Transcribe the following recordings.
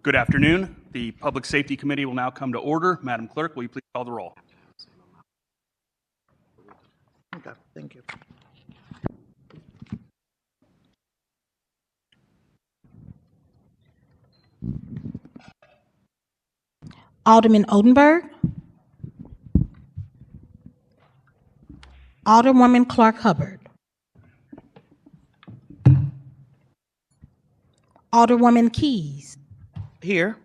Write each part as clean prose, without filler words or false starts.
Good afternoon. The Public Safety Committee will now come to order. Madam Clerk, will you please call the roll? Okay, thank you. Alderman Odenberg. Alderwoman Clark Hubbard. Alderwoman Keys. Here.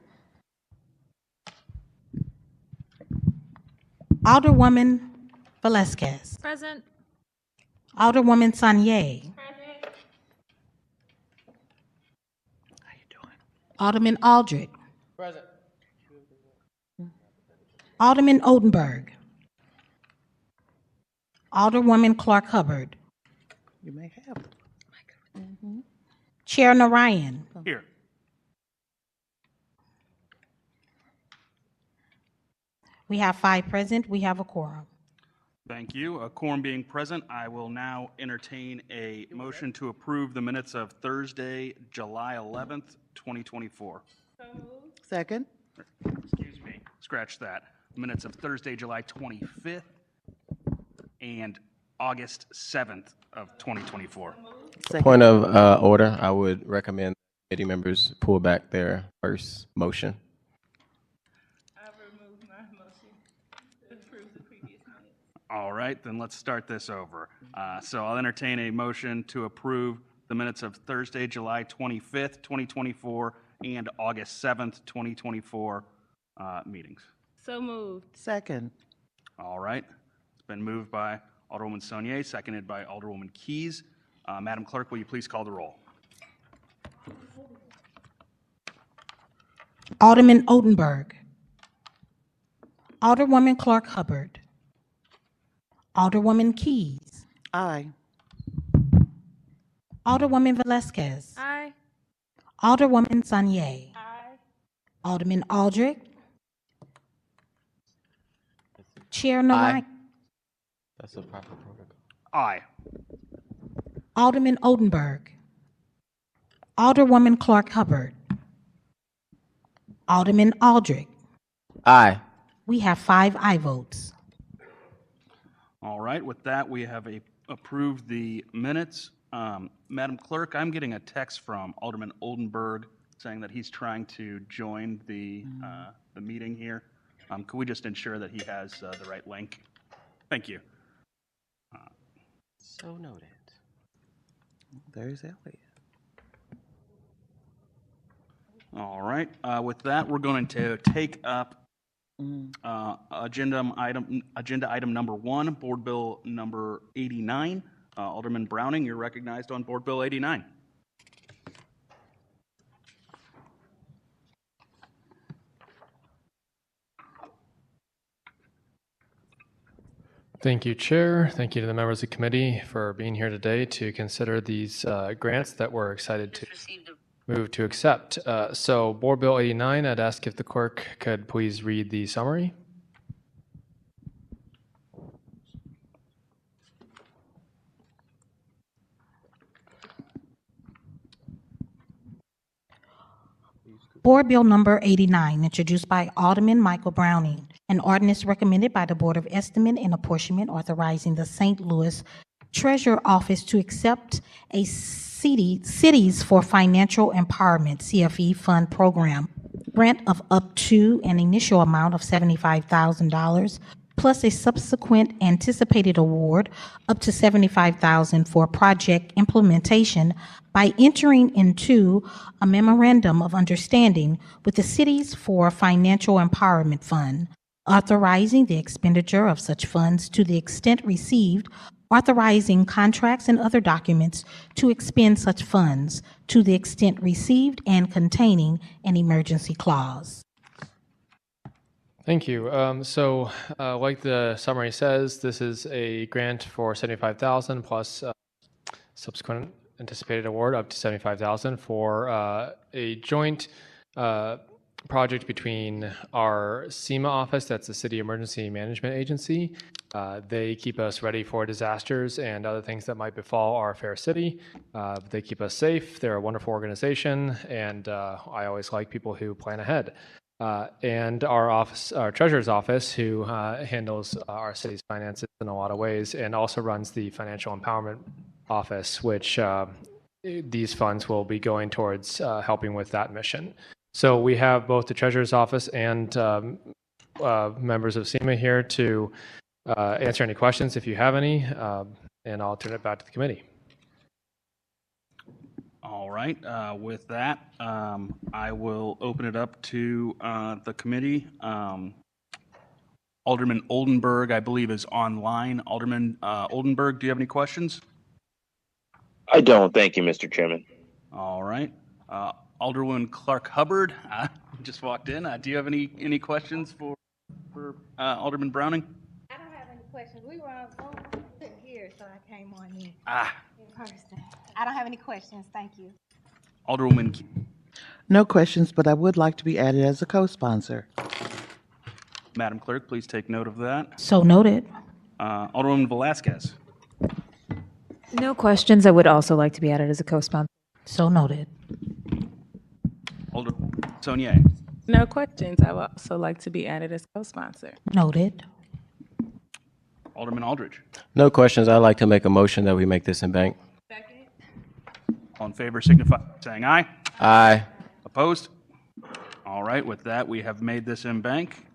Alderwoman Velasquez. Present. Alderwoman Sanier. How you doing? Alderman Aldrich. Present. Alderman Odenberg. Alderwoman Clark Hubbard. You may have it. Chair Narayan. Here. We have 5 present. We have a quorum. Thank you. A quorum being present, I will now entertain a motion to approve the minutes of Thursday, July 11th, 2024. Second. Excuse me. Scratch that. Minutes of Thursday, July 25th and August 7th of 2024. Second. Point of order, I would recommend committee members pull back their first motion. I removed my motion to approve the previous minutes. All right, then let's start this over. So I'll entertain a motion to approve the minutes of Thursday, July 25th, 2024 and August 7th, 2024 meetings. So moved. Second. All right. It's been moved by Alderwoman Saunier, seconded by Alderwoman Keys. Madam Clerk, will you please call the roll? Alderman Odenberg. Alderwoman Clark Hubbard. Alderwoman Keys. Aye. Alderwoman Velasquez. Aye. Alderwoman Sanier. Aye. Alderman Aldrich. Chair Narayan. That's a proper protocol. Aye. Alderman Odenberg. Alderwoman Clark Hubbard. Alderman Aldrich. Aye. We have 5 aye votes. All right, with that, we have approved the minutes. Madam Clerk, I'm getting a text from Alderman Oldenburg saying that he's trying to join the meeting here. Could we just ensure that he has the right link? Thank you. So noted. There's Elliot. All right, with that, we're going to take up agenda item number 1, Board Bill number 89. Alderman Browning, you're recognized on Board Bill 89. Thank you, Chair. Thank you to the members of the committee for being here today to consider these grants that we're excited to move to accept. So Board Bill 89, I'd ask if the clerk could please read the summary. Board Bill number 89, introduced by Alderman Michael Browning, an ordinance recommended by the Board of Estimate and Apportionment authorizing the St. Louis Treasurer Office to accept a Cities for Financial Empowerment CFE Fund Program grant of up to an initial amount of $75,000 plus a subsequent anticipated award up to $75,000 for project implementation by entering into a memorandum of understanding with the Cities for Financial Empowerment Fund, authorizing the expenditure of such funds to the extent received, authorizing contracts and other documents to expend such funds to the extent received, and containing an emergency clause. Thank you. Like the summary says, this is a grant for $75,000 plus subsequent anticipated award up to $75,000 for a joint project between our SEMA office, that's the City Emergency Management Agency. They keep us ready for disasters and other things that might befall our fair city. They keep us safe. They're a wonderful organization, and I always like people who plan ahead. And our office, our treasurer's office, who handles our city's finances in a lot of ways, and also runs the financial empowerment office, which these funds will be going towards helping with that mission. So we have both the treasurer's office and members of SEMA here to answer any questions if you have any, and I'll turn it back to the committee. All right, with that, I will open it up to the committee. Alderman Oldenburg, I believe, is online. Alderman Oldenburg, do you have any questions? I don't. Thank you, Mr. Chairman. All right. Alderwoman Clark Hubbard just walked in. Do you have any questions for Alderman Browning? I don't have any questions. We were on phone here, so I came on in person. I don't have any questions. Thank you. Alderwoman Key. No questions, but I would like to be added as a co-sponsor. Madam Clerk, please take note of that. So noted. Alderwoman Velasquez. No questions. I would also like to be added as a co-sponsor. So noted. Alderwoman Sonier. No questions. I would also like to be added as co-sponsor. Noted. Alderman Aldridge. No questions. I'd like to make a motion that we make this in bank. Second. All in favor signify by saying aye. Aye. Opposed? All right, with that, we have made this in bank,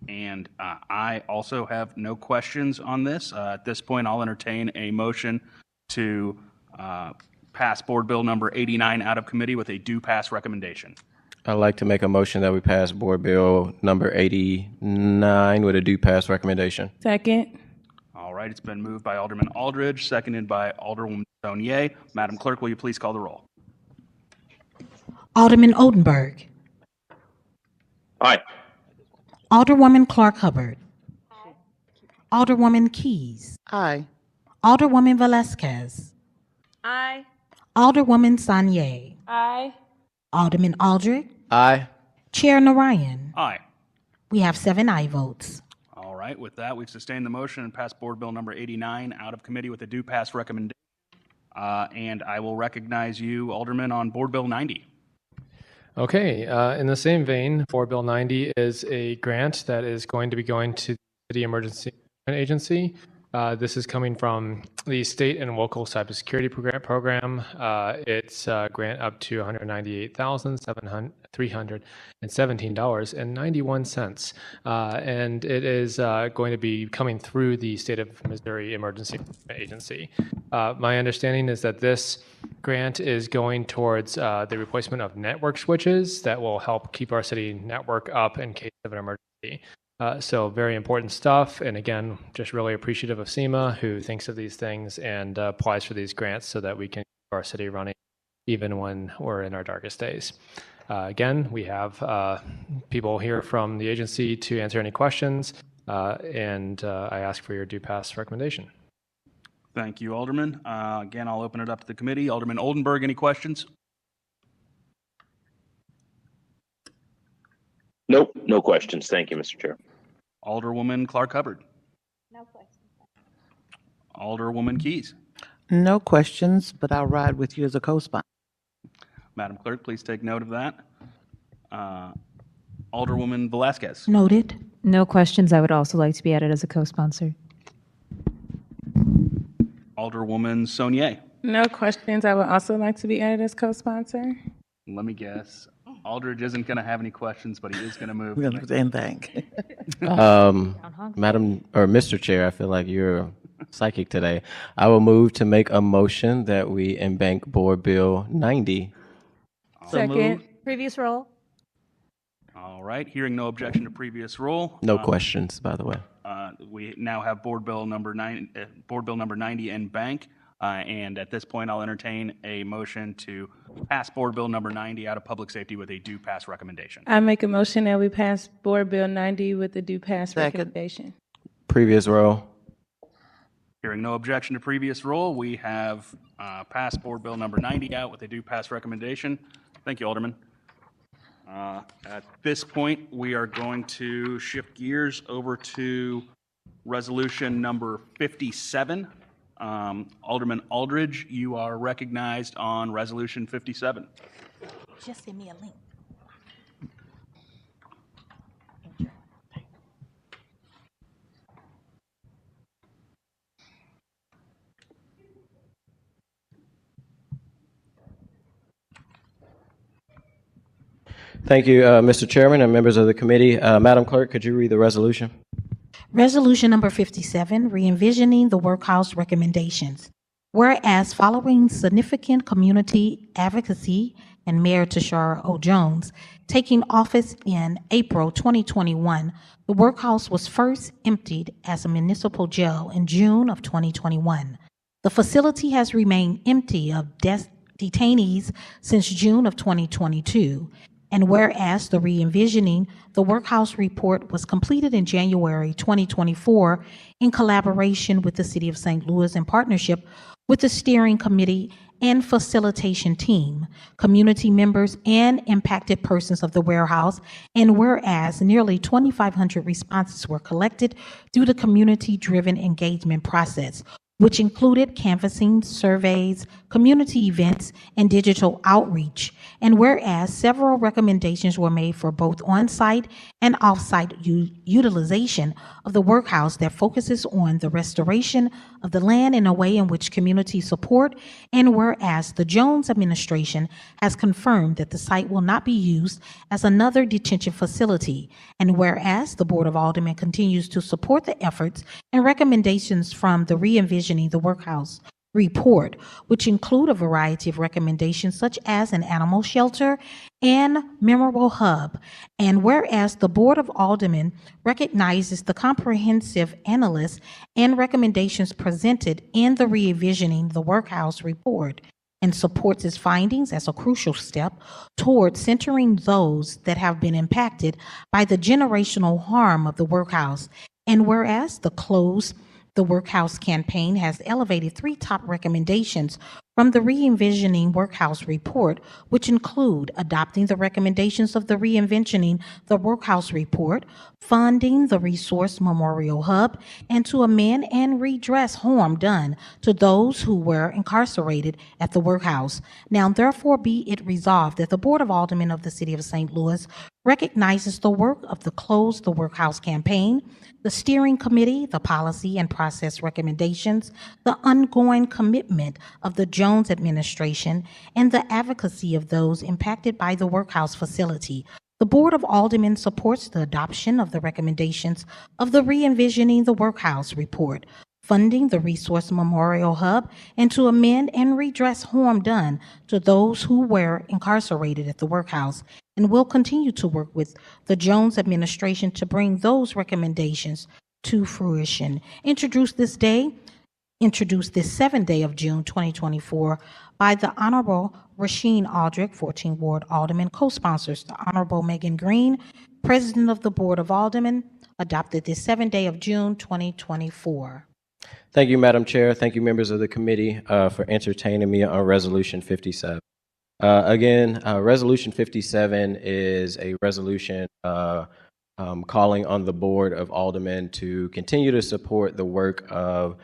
and I also have no questions on this. At this point, I'll entertain a motion to pass Board Bill number 89 out of committee with a due pass recommendation. I'd like to make a motion that we pass Board Bill number 89 with a due pass recommendation. Second. All right, it's been moved by Alderman Aldridge, seconded by Alderwoman Sonier. Madam Clerk, will you please call the roll? Alderman Oldenburg. Aye. Alderwoman Clark Hubbard. Alderwoman Keys. Aye. Alderwoman Velasquez. Aye. Alderwoman Sanier. Aye. Alderman Aldrich. Aye. Chair Narayan. Aye. We have 7 aye votes. All right, with that, we've sustained the motion and passed Board Bill number 89 out of committee with a due pass recommendation. And I will recognize you, Alderman, on Board Bill 90. Okay, in the same vein, Board Bill 90 is a grant that is going to be going to the City Emergency Management Agency. This is coming from the state and local cybersecurity program. It's a grant up to $198,317.91. And it is going to be coming through the State of Missouri Emergency Management Agency. My understanding is that this grant is going towards the replacement of network switches that will help keep our city network up in case of an emergency. So very important stuff. And again, just really appreciative of SEMA, who thinks of these things and applies for these grants so that we can keep our city running even when we're in our darkest days. Again, we have people here from the agency to answer any questions, and I ask for your due pass recommendation. Thank you, Alderman. Again, I'll open it up to the committee. Alderman Oldenburg, any questions? Nope. No questions. Thank you, Mr. Chair. Alderwoman Clark Hubbard. No questions. Alderwoman Keys. No questions, but I'll ride with you as a co-sponsor. Madam Clerk, please take note of that. Alderwoman Velasquez. Noted. No questions. I would also like to be added as a co-sponsor. Alderwoman Sonier. No questions. I would also like to be added as co-sponsor. Let me guess. Aldridge isn't going to have any questions, but he is going to move. We're going to and thank. Madam or Mr. Chair, I feel like you're psychic today. I will move to make a motion that we embank Board Bill 90. Second. Previous roll. All right. Hearing no objection to previous rule. No questions, by the way. We now have Board Bill number 90 in bank. And at this point, I'll entertain a motion to pass Board Bill number 90 out of public safety with a due pass recommendation. I make a motion that we pass Board Bill 90 with the due pass Second. recommendation. Previous roll. Hearing no objection to previous rule, we have passed Board Bill number 90 out with a due pass recommendation. Thank you, Alderman. At this point, we are going to shift gears over to resolution number 57. Alderman Aldridge, you are recognized on resolution 57. Just send me a link. Thank you, Mr. Chairman and members of the committee. Madam Clerk, could you read the resolution? Resolution number 57, re-envisioning the workhouse recommendations. Whereas following significant community advocacy and Mayor Tashara O. Jones taking office in April 2021, the workhouse was first emptied as a municipal jail in June of 2021. The facility has remained empty of detainees since June of 2022. And whereas the re-envisioning the workhouse report was completed in January 2024 in collaboration with the City of St. Louis in partnership with the steering committee and facilitation team, community members, and impacted persons of the warehouse, and whereas nearly 2,500 responses were collected through the community-driven engagement process, which included canvassing, surveys, community events, and digital outreach. And whereas several recommendations were made for both on-site and off-site utilization of the workhouse that focuses on the restoration of the land in a way in which community support, and whereas the Jones administration has confirmed that the site will not be used as another detention facility, and whereas the Board of Aldermen continues to support the efforts and recommendations from the re-envisioning the workhouse report, which include a variety of recommendations such as an animal shelter and memorial hub. And whereas the Board of Aldermen recognizes the comprehensive analysis and recommendations presented in the re-envisioning the workhouse report and supports its findings as a crucial step toward centering those that have been impacted by the generational harm of the workhouse. And whereas the Workhouse campaign has elevated 3 top recommendations from the Re-envisioning Workhouse report, which include adopting the recommendations of the Re-envisioning the Workhouse report, funding the Resource Memorial Hub, and to amend and redress harm done to those who were incarcerated at the workhouse. Now, therefore, be it resolved that the Board of Aldermen of the City of St. Louis recognizes the work of the Close the Workhouse campaign, the steering committee, the policy and process recommendations, the ongoing commitment of the Jones administration, and the advocacy of those impacted by the workhouse facility. The Board of Aldermen supports the adoption of the recommendations of the Re-envisioning the Workhouse report, funding the Resource Memorial Hub, and to amend and redress harm done to those who were incarcerated at the workhouse, and will continue to work with the Jones administration to bring those recommendations to fruition. Introduced this 7th day of June 2024 by the Honorable Rasheen Aldrich, 14th Ward Alderman, co-sponsors the Honorable Megan Green, President of the Board of Aldermen, adopted this 7th day of June 2024. Thank you, Madam Chair. Thank you, members of the committee, for entertaining me on Resolution 57. Again, Resolution 57 is a resolution calling on the Board of Aldermen to continue to support the work of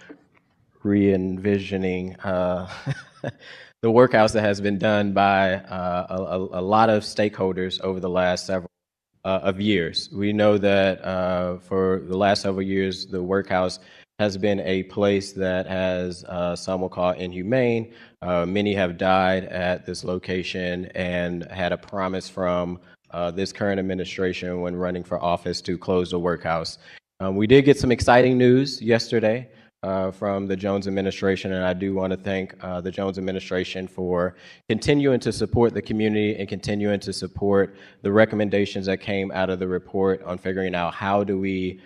re-envisioning the workhouse that has been done by a lot of stakeholders over the last several of years. We know that for the last several years, the workhouse has been a place that has, some will call inhumane. Many have died at this location and had a promise from this current administration when running for office to close the workhouse. We did get some exciting news yesterday from the Jones administration, and I do want to thank the Jones administration for continuing to support the community and continuing to support the recommendations that came out of the report on figuring out how do we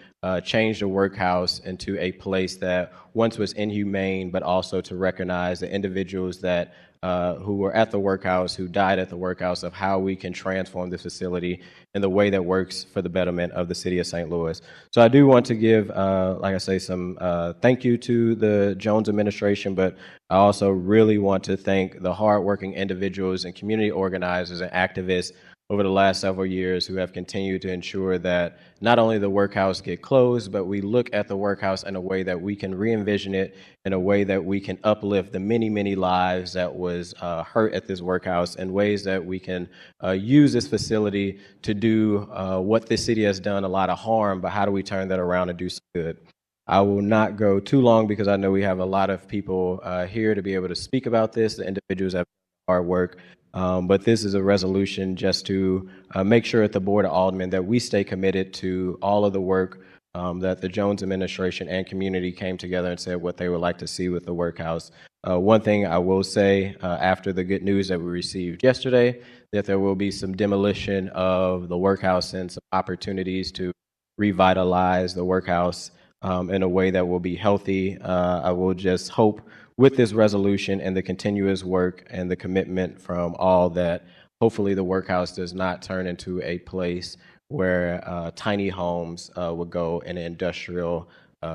change the workhouse into a place that once was inhumane, but also to recognize the individuals that who were at the workhouse, who died at the workhouse, of how we can transform this facility in the way that works for the betterment of the city of St. Louis. So I do want to give, like I say, some thank you to the Jones administration, but I also really want to thank the hardworking individuals and community organizers and activists over the last several years who have continued to ensure that not only the workhouse get closed, but we look at the workhouse in a way that we can re-envision it in a way that we can uplift the many, many lives that was hurt at this workhouse, in ways that we can use this facility to do what this city has done a lot of harm, but how do we turn that around and do some good? I will not go too long because I know we have a lot of people here to be able to speak about this. The individuals have done hard work. But this is a resolution just to make sure at the Board of Aldermen that we stay committed to all of the work that the Jones administration and community came together and said what they would like to see with the workhouse. One thing I will say after the good news that we received yesterday, that there will be some demolition of the workhouse and some opportunities to revitalize the workhouse in a way that will be healthy. I will just hope with this resolution and the continuous work and the commitment from all that hopefully the workhouse does not turn into a place where tiny homes would go in an industrial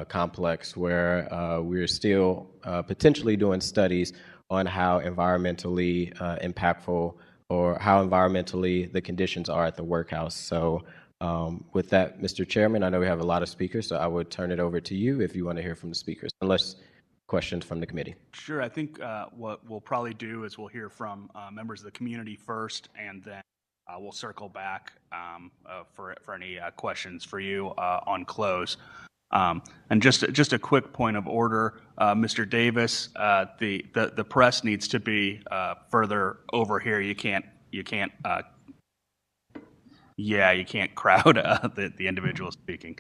complex where we're still potentially doing studies on how environmentally impactful or how environmentally the conditions are at the workhouse. So with that, Mr. Chairman, I know we have a lot of speakers, so I would turn it over to you if you want to hear from the speakers, unless questions from the committee. Sure. I think what we'll probably do is we'll hear from members of the community first, and then we'll circle back for any questions for you on close. And just a quick point of order, Mr. Davis, the press needs to be further over here. You can't crowd the individual speaking.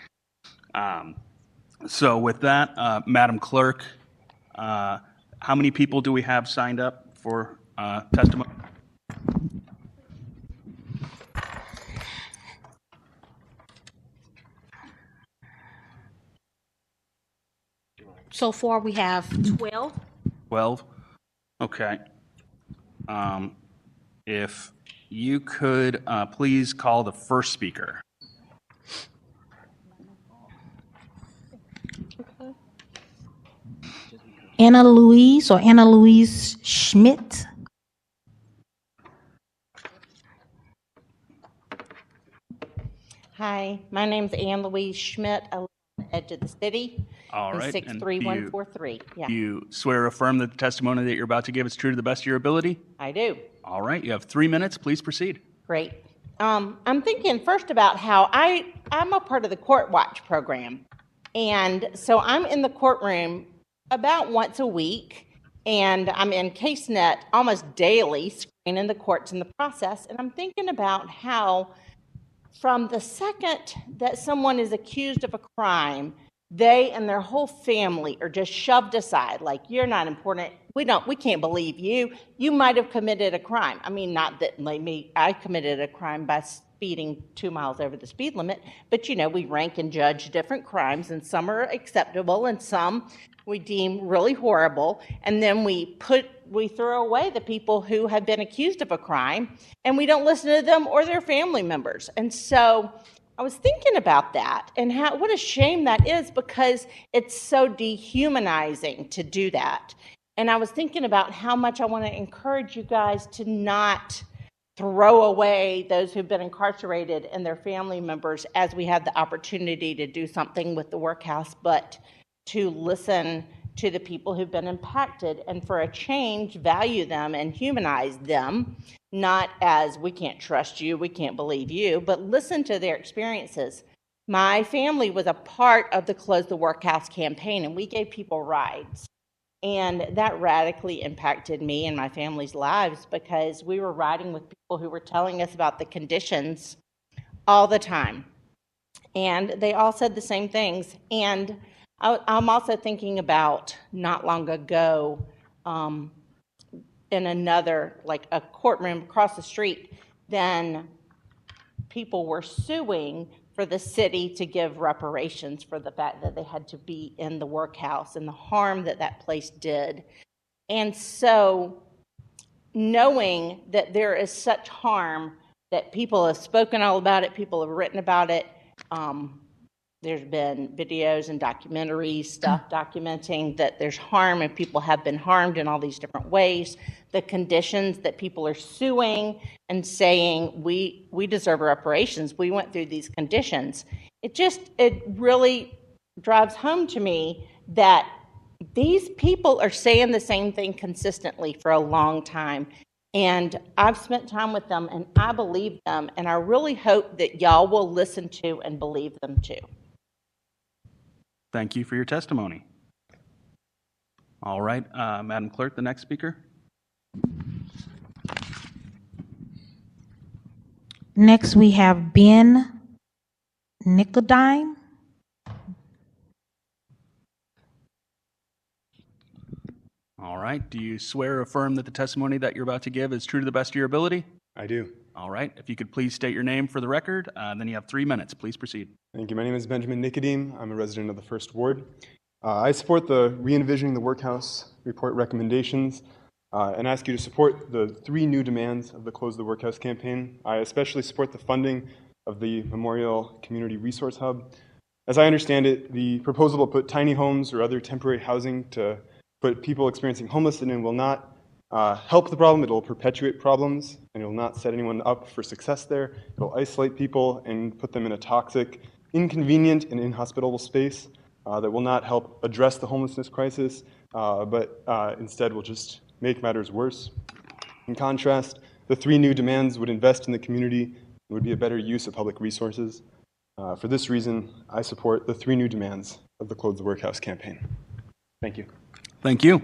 So with that, Madam Clerk, how many people do we have signed up for testimony? So far, we have 12. 12? Okay. If you could please call the first speaker. Anna Louise Schmidt. Hi, my name's Ann Louise Schmidt. I live on the edge of the city. All right. 63143. Yeah, Do you swear or affirm that the testimony that you're about to give is true to the best of your ability? I do. All right. You have 3 minutes. Please proceed. Great. I'm thinking first about how I'm a part of the Court Watch program. And so I'm in the courtroom about once a week, and I'm in CaseNet almost daily, screening the courts in the process. And I'm thinking about how from the second that someone is accused of a crime, they and their whole family are just shoved aside, like, you're not important. We can't believe you. You might have committed a crime. I mean, not that like me, I committed a crime by speeding 2 miles over the speed limit, but we rank and judge different crimes, and some are acceptable and some we deem really horrible, and then we throw away the people who have been accused of a crime, and we don't listen to them or their family members. And so I was thinking about that and what a shame that is, because it's so dehumanizing to do that. And I was thinking about how much I want to encourage you guys to not throw away those who've been incarcerated and their family members as we have the opportunity to do something with the workhouse, but to listen to the people who've been impacted, and for a change, value them and humanize them, not as we can't trust you, we can't believe you, but listen to their experiences. My family was a part of the Close the Workhouse campaign, and we gave people rides. And that radically impacted me and my family's lives, because we were riding with people who were telling us about the conditions all the time. And they all said the same things. And I'm also thinking about not long ago in another, like a courtroom across the street, then people were suing for the city to give reparations for the fact that they had to be in the workhouse and the harm that that place did. And so knowing that there is such harm, that people have spoken all about it, people have written about it, There's been videos and documentary stuff documenting that there's harm and people have been harmed in all these different ways. The conditions that people are suing and saying, we deserve reparations. We went through these conditions. It really drives home to me that these people are saying the same thing consistently for a long time. And I've spent time with them and I believe them. And I really hope that y'all will listen to and believe them too. Thank you for your testimony. All right, Madam Clerk, the next speaker. Next, we have Ben Nicodime. All right, do you swear or affirm that the testimony that you're about to give is true to the best of your ability? I do. All right, if you could please state your name for the record, then you have 3 minutes. Please proceed. Thank you. My name is Benjamin Nicodeme. I'm a resident of the First Ward. I support the re-envisioning the workhouse report recommendations and ask you to support the 3 new demands of the Close the Workhouse campaign. I especially support the funding of the Memorial Community Resource Hub. As I understand it, the proposal will put tiny homes or other temporary housing to put people experiencing homelessness will not help the problem. It will perpetuate problems, and it will not set anyone up for success there. It will isolate people and put them in a toxic, inconvenient, and inhospitable space that will not help address the homelessness crisis, but instead will just make matters worse. In contrast, the 3 new demands would invest in the community and would be a better use of public resources. For this reason, I support the 3 new demands of the Close the Workhouse campaign. Thank you. Thank you.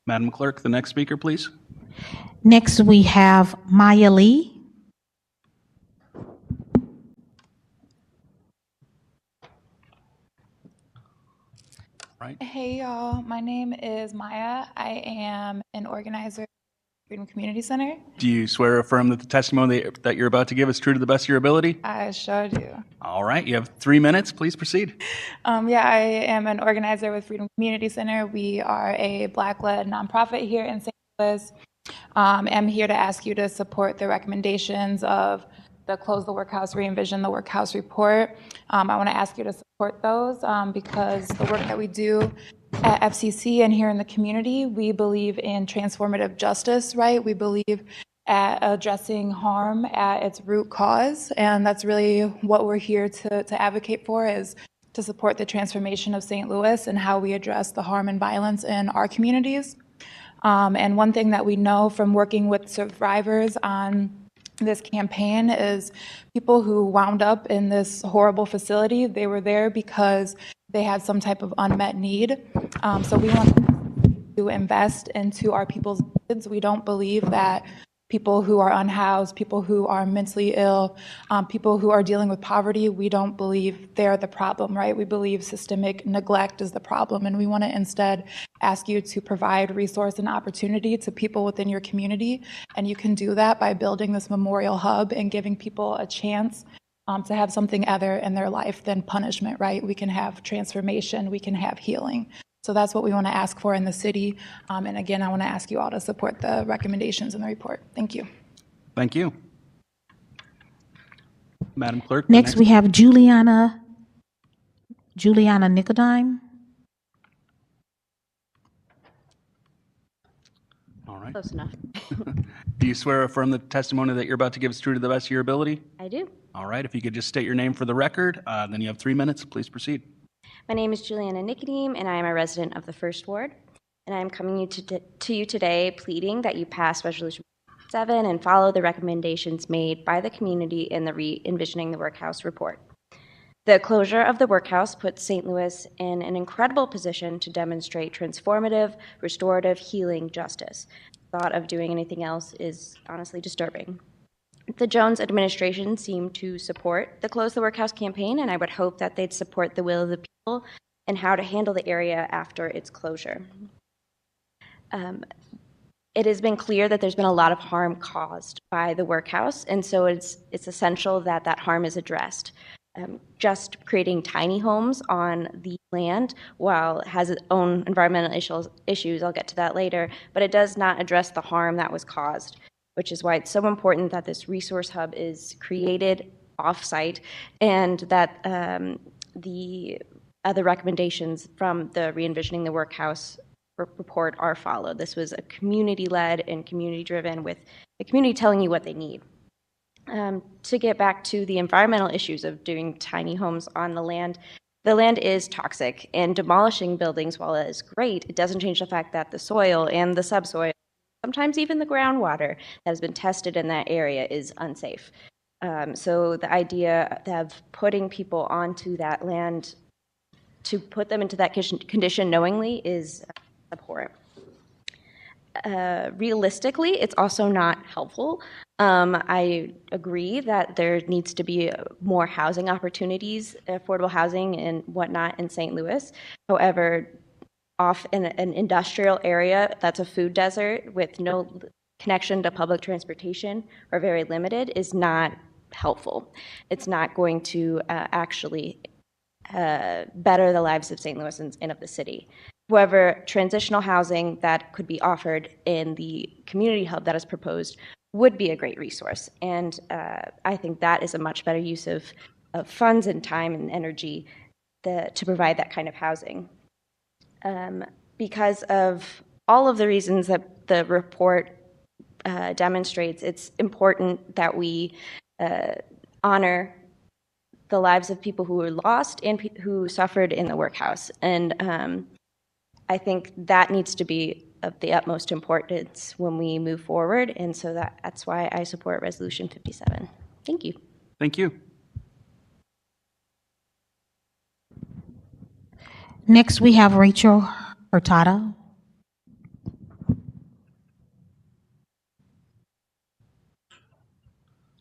Madam Clerk, the next speaker, please. Next, we have Maya Lee. Right. Hey y'all, my name is Maya. I am an organizer at Freedom Community Center. Do you swear or affirm that the testimony that you're about to give is true to the best of your ability? I sure do. All right, you have 3 minutes. Please proceed. Yeah, I am an organizer with Freedom Community Center. We are a Black-led nonprofit here in St. Louis. I'm here to ask you to support the recommendations of the Close the Workhouse, Re-envision the Workhouse report. I want to ask you to support those because the work that we do at FCC and here in the community, we believe in transformative justice, right? We believe at addressing harm at its root cause, and that's really what we're here to advocate for, is to support the transformation of St. Louis and how we address the harm and violence in our communities. And one thing that we know from working with survivors on this campaign is people who wound up in this horrible facility, they were there because they had some type of unmet need. So we want to invest into our people's needs. We don't believe that people who are unhoused, people who are mentally ill, people who are dealing with poverty, we don't believe they're the problem, right? We believe systemic neglect is the problem, and we want to instead ask you to provide resource and opportunity to people within your community, and you can do that by building this memorial hub and giving people a chance to have something other in their life than punishment, right? We can have transformation, we can have healing. So that's what we want to ask for in the city. And again, I want to ask you all to support the recommendations in the report. Thank you. Thank you. Madam Clerk. Next, we have Juliana Nicodime. All right. Close enough. Do you swear or affirm the testimony that you're about to give is true to the best of your ability? I do. All right. If you could just state your name for the record, then you have 3 minutes. Please proceed. My name is Juliana Nicodeme, and I am a resident of the First Ward. And I am coming to you today pleading that you pass Resolution 7 and follow the recommendations made by the community in the Re-envisioning the Workhouse report. The closure of the workhouse puts St. Louis in an incredible position to demonstrate transformative, restorative, healing justice. The thought of doing anything else is honestly disturbing. The Jones administration seemed to support the Close the Workhouse campaign, and I would hope that they'd support the will of the people and how to handle the area after its closure. It has been clear that there's been a lot of harm caused by the workhouse, and so it's essential that that harm is addressed. Just creating tiny homes on the land, while it has its own environmental issues, I'll get to that later, but it does not address the harm that was caused, which is why it's so important that this resource hub is created off-site, and that the other recommendations from the Re-envisioning the Workhouse report are followed. This was a community-led and community-driven, with the community telling you what they need. To get back to the environmental issues of doing tiny homes on the land is toxic, and demolishing buildings, while it is great, it doesn't change the fact that the soil and the subsoil, sometimes even the groundwater that has been tested in that area, is unsafe. So the idea of putting people onto that land to put them into that condition knowingly is abhorrent. Realistically, it's also not helpful. I agree that there needs to be more housing opportunities, affordable housing and whatnot in St. Louis. However, off in an industrial area that's a food desert with no connection to public transportation or very limited is not helpful. It's not going to actually better the lives of St. Louis and of the city. However, transitional housing that could be offered in the community hub that is proposed would be a great resource. And I think that is a much better use of funds and time and energy to provide that kind of housing. Because of all of the reasons that the report demonstrates, it's important that we honor the lives of people who were lost and who suffered in the workhouse. And I think that needs to be of the utmost importance when we move forward. And so that's why I support Resolution 57. Thank you. Thank you. Next, we have Rachel Hurtado.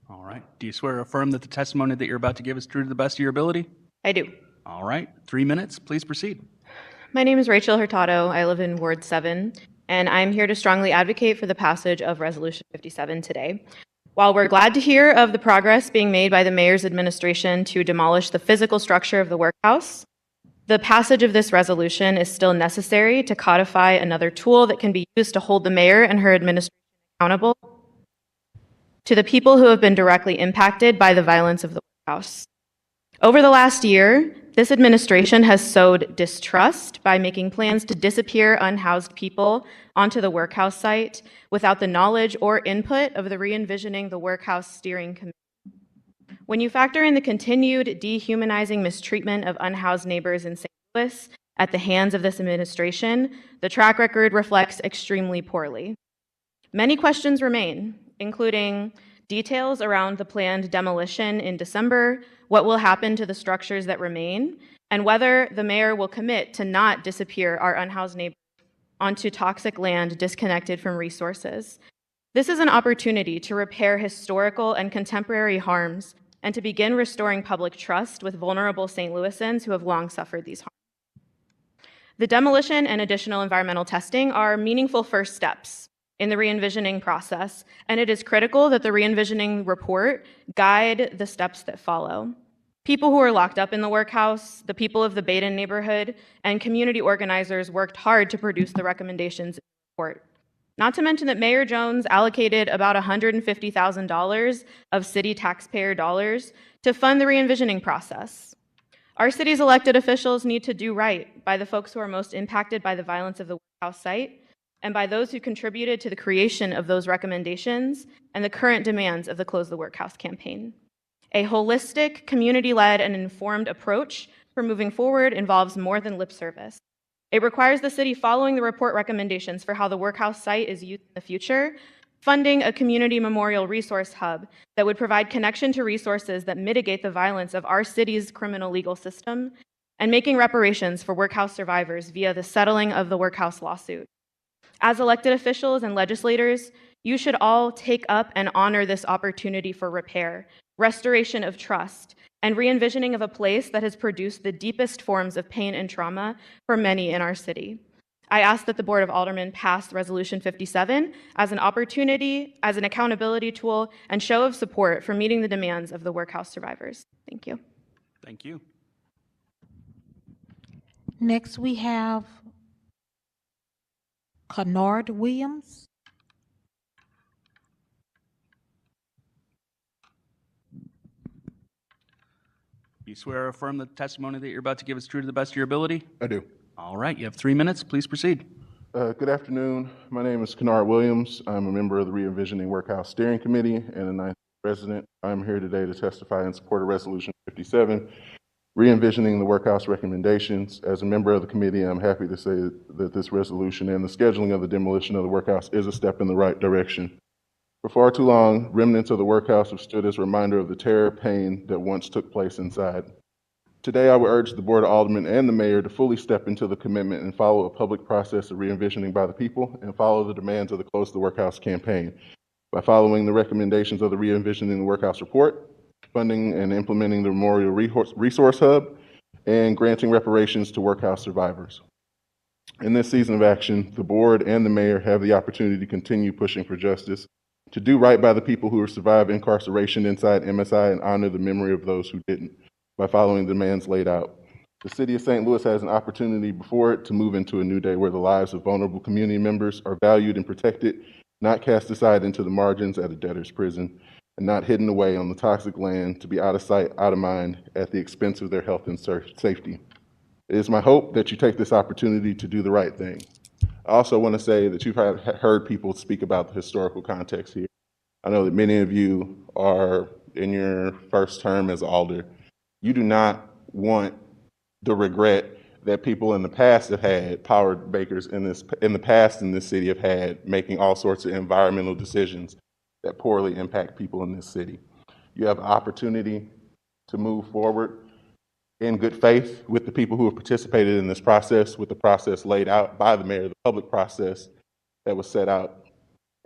All right. Do you swear or affirm that the testimony that you're about to give is true to the best of your ability? I do. All right. 3 minutes. Please proceed. My name is Rachel Hurtado. I live in Ward 7, and I'm here to strongly advocate for the passage of Resolution 57 today. While we're glad to hear of the progress being made by the mayor's administration to demolish the physical structure of the workhouse, the passage of this resolution is still necessary to codify another tool that can be used to hold the mayor and her administration accountable to the people who have been directly impacted by the violence of the workhouse. Over the last year, this administration has sowed distrust by making plans to disappear unhoused people onto the workhouse site without the knowledge or input of the Re-envisioning the Workhouse Steering Committee. When you factor in the continued dehumanizing mistreatment of unhoused neighbors in St. Louis at the hands of this administration, the track record reflects extremely poorly. Many questions remain, including details around the planned demolition in December, what will happen to the structures that remain, and whether the mayor will commit to not disappear our unhoused neighbors onto toxic land disconnected from resources. This is an opportunity to repair historical and contemporary harms and to begin restoring public trust with vulnerable St. Louisans who have long suffered these harms. The demolition and additional environmental testing are meaningful first steps in the re-envisioning process, and it is critical that the re-envisioning report guide the steps that follow. People who are locked up in the workhouse, the people of the Baden neighborhood, and community organizers worked hard to produce the recommendations in the report. Not to mention that Mayor Jones allocated about $150,000 of city taxpayer dollars to fund the re-envisioning process. Our city's elected officials need to do right by the folks who are most impacted by the violence of the workhouse site and by those who contributed to the creation of those recommendations and the current demands of the Close the Workhouse campaign. A holistic, community-led, and informed approach for moving forward involves more than lip service. It requires the city following the report recommendations for how the workhouse site is used in the future, funding a community memorial resource hub that would provide connection to resources that mitigate the violence of our city's criminal legal system, and making reparations for workhouse survivors via the settling of the workhouse lawsuit. As elected officials and legislators, you should all take up and honor this opportunity for repair, restoration of trust, and re-envisioning of a place that has produced the deepest forms of pain and trauma for many in our city. I ask that the Board of Aldermen pass Resolution 57 as an opportunity, as an accountability tool, and show of support for meeting the demands of the workhouse survivors. Thank you. Thank you. Next, we have Kennard Williams. you swear or affirm that the testimony that you're about to give is true to the best of your ability? I do. All right, you have 3 minutes. Please proceed. Good afternoon. My name is Kennard Williams. I'm a member of the Re-envisioning Workhouse Steering Committee and a ninth resident. I'm here today to testify in support of Resolution 57, re-envisioning the workhouse recommendations. As a member of the committee, I'm happy to say that this resolution and the scheduling of the demolition of the workhouse is a step in the right direction. For far too long, remnants of the workhouse have stood as a reminder of the terror, pain that once took place inside. Today, I would urge the Board of Aldermen and the Mayor to fully step into the commitment and follow a public process of re-envisioning by the people and follow the demands of the Close the Workhouse campaign by following the recommendations of the Re-envisioning the Workhouse report, funding and implementing the Memorial Resource Hub, and granting reparations to workhouse survivors. In this season of action, the Board and the Mayor have the opportunity to continue pushing for justice, to do right by the people who have survived incarceration inside MSI and honor the memory of those who didn't by following the demands laid out. The City of St. Louis has an opportunity before it to move into a new day where the lives of vulnerable community members are valued and protected, not cast aside into the margins at a debtor's prison, and not hidden away on the toxic land to be out of sight, out of mind at the expense of their health and safety. It is my hope that you take this opportunity to do the right thing. I also want to say that you've heard people speak about the historical context here. I know that many of you are in your first term as alder. You do not want the regret that people in the past have had, power makers in the past in this city have had, making all sorts of environmental decisions that poorly impact people in this city. You have an opportunity to move forward in good faith with the people who have participated in this process, with the process laid out by the mayor, the public process that was set out.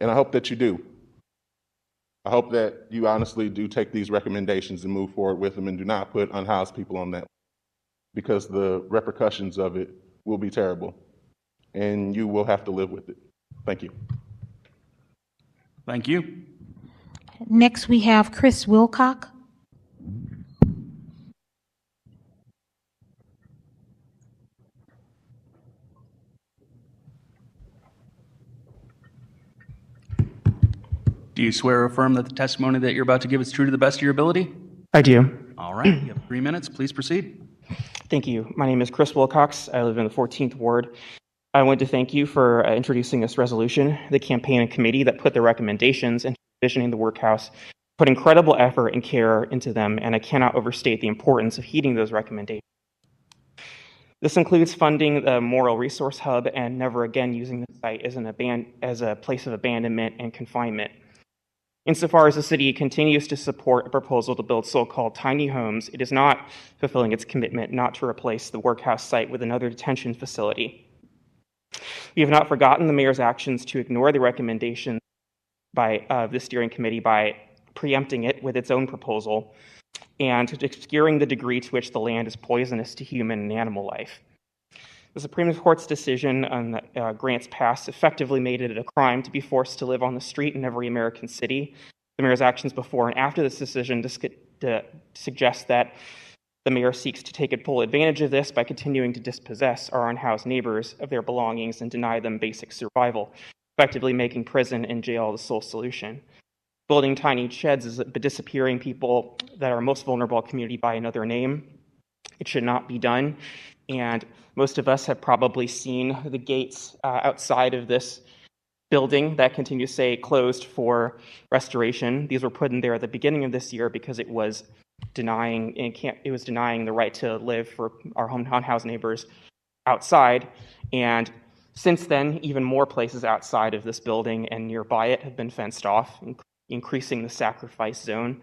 And I hope that you do. I hope that you honestly do take these recommendations and move forward with them and do not put unhoused people on that, because the repercussions of it will be terrible and you will have to live with it. Thank you. Thank you. Next, we have Chris Wilcock. Do you swear or affirm that the testimony that you're about to give is true to the best of your ability? I do. All right, you have 3 minutes. Please proceed. Thank you. My name is Chris Wilcox. I live in the 14th Ward. I want to thank you for introducing this resolution. The campaign and committee that put the recommendations into envisioning the workhouse put incredible effort and care into them, and I cannot overstate the importance of heeding those recommendations. This includes funding the Memorial Resource Hub and never again using the site as a place of abandonment and confinement. Insofar as the city continues to support a proposal to build so-called tiny homes, it is not fulfilling its commitment not to replace the workhouse site with another detention facility. We have not forgotten the mayor's actions to ignore the recommendation by the steering committee by preempting it with its own proposal and obscuring the degree to which the land is poisonous to human and animal life. The Supreme Court's decision on grants passed effectively made it a crime to be forced to live on the street in every American city. The mayor's actions before and after this decision suggest that the mayor seeks to take full advantage of this by continuing to dispossess our unhoused neighbors of their belongings and deny them basic survival, effectively making prison and jail the sole solution. Building tiny sheds is disappearing people that are most vulnerable in the community by another name. It should not be done. And most of us have probably seen the gates outside of this building that continue to say closed for restoration. These were put in there at the beginning of this year because it was denying the right to live for our unhoused neighbors outside. And since then, even more places outside of this building and nearby it have been fenced off, increasing the sacrifice zone.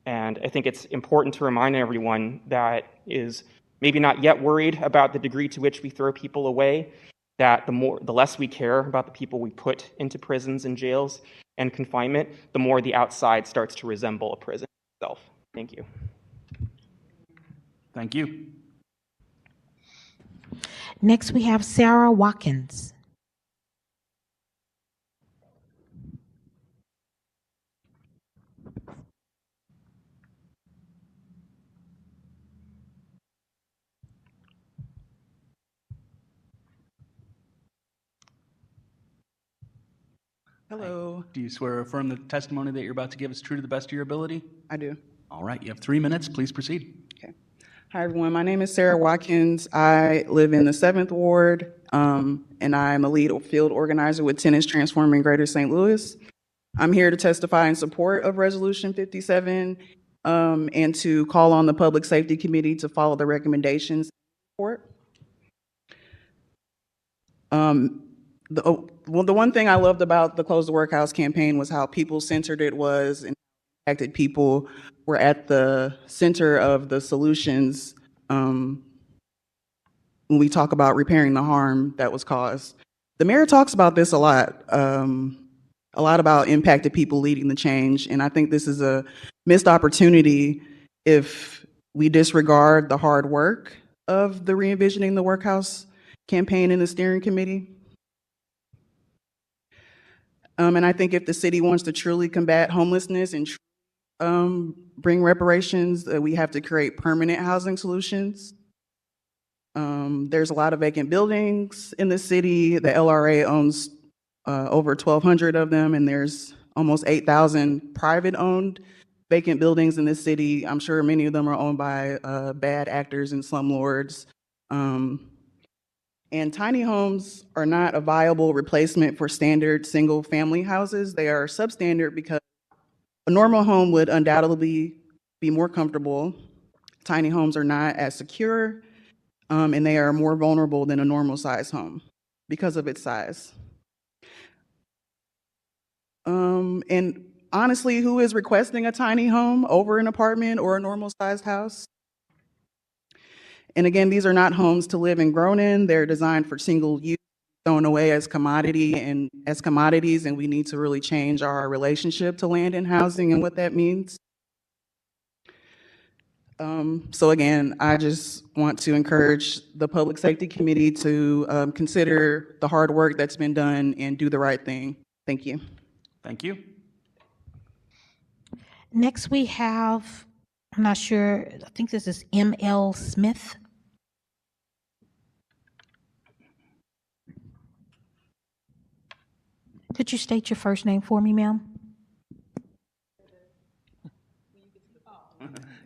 And I think it's important to remind everyone that is maybe not yet worried about the degree to which we throw people away, that the less we care about the people we put into prisons and jails and confinement, the more the outside starts to resemble a prison itself. Thank you. Thank you. Next, we have Sarah Watkins. Hello. Do you swear or affirm that the testimony that you're about to give is true to the best of your ability? I do. All right, you have 3 minutes. Please proceed. Okay. Hi, everyone. My name is Sarah Watkins. I live in the 7th Ward, and I'm a lead field organizer with Tenants Transforming Greater St. Louis. I'm here to testify in support of Resolution 57 and to call on the Public Safety Committee to follow the recommendations in the report. The one thing I loved about the Close the Workhouse campaign was how people-centered it was and impacted people were at the center of the solutions when we talk about repairing the harm that was caused. The mayor talks about this a lot about impacted people leading the change, and I think this is a missed opportunity if we disregard the hard work of the Re-envisioning the Workhouse campaign and the steering committee. And I think if the city wants to truly combat homelessness and bring reparations, we have to create permanent housing solutions. There's a lot of vacant buildings in the city. The LRA owns over 1,200 of them, and there's almost 8,000 private-owned vacant buildings in this city. I'm sure many of them are owned by bad actors and slumlords. And tiny homes are not a viable replacement for standard single-family houses. They are substandard because a normal home would undoubtedly be more comfortable. Tiny homes are not as secure, and they are more vulnerable than a normal size home because of its size. And honestly, who is requesting a tiny home over an apartment or a normal sized house? And again, these are not homes to live and grow in. They're designed for single use, thrown away as commodities, and we need to really change our relationship to land and housing and what that means. So again, I just want to encourage the Public Safety Committee to consider the hard work that's been done and do the right thing. Thank you. Thank you. Next, we have, I'm not sure, I think this is M.L. Smith. Could you state your first name for me, ma'am?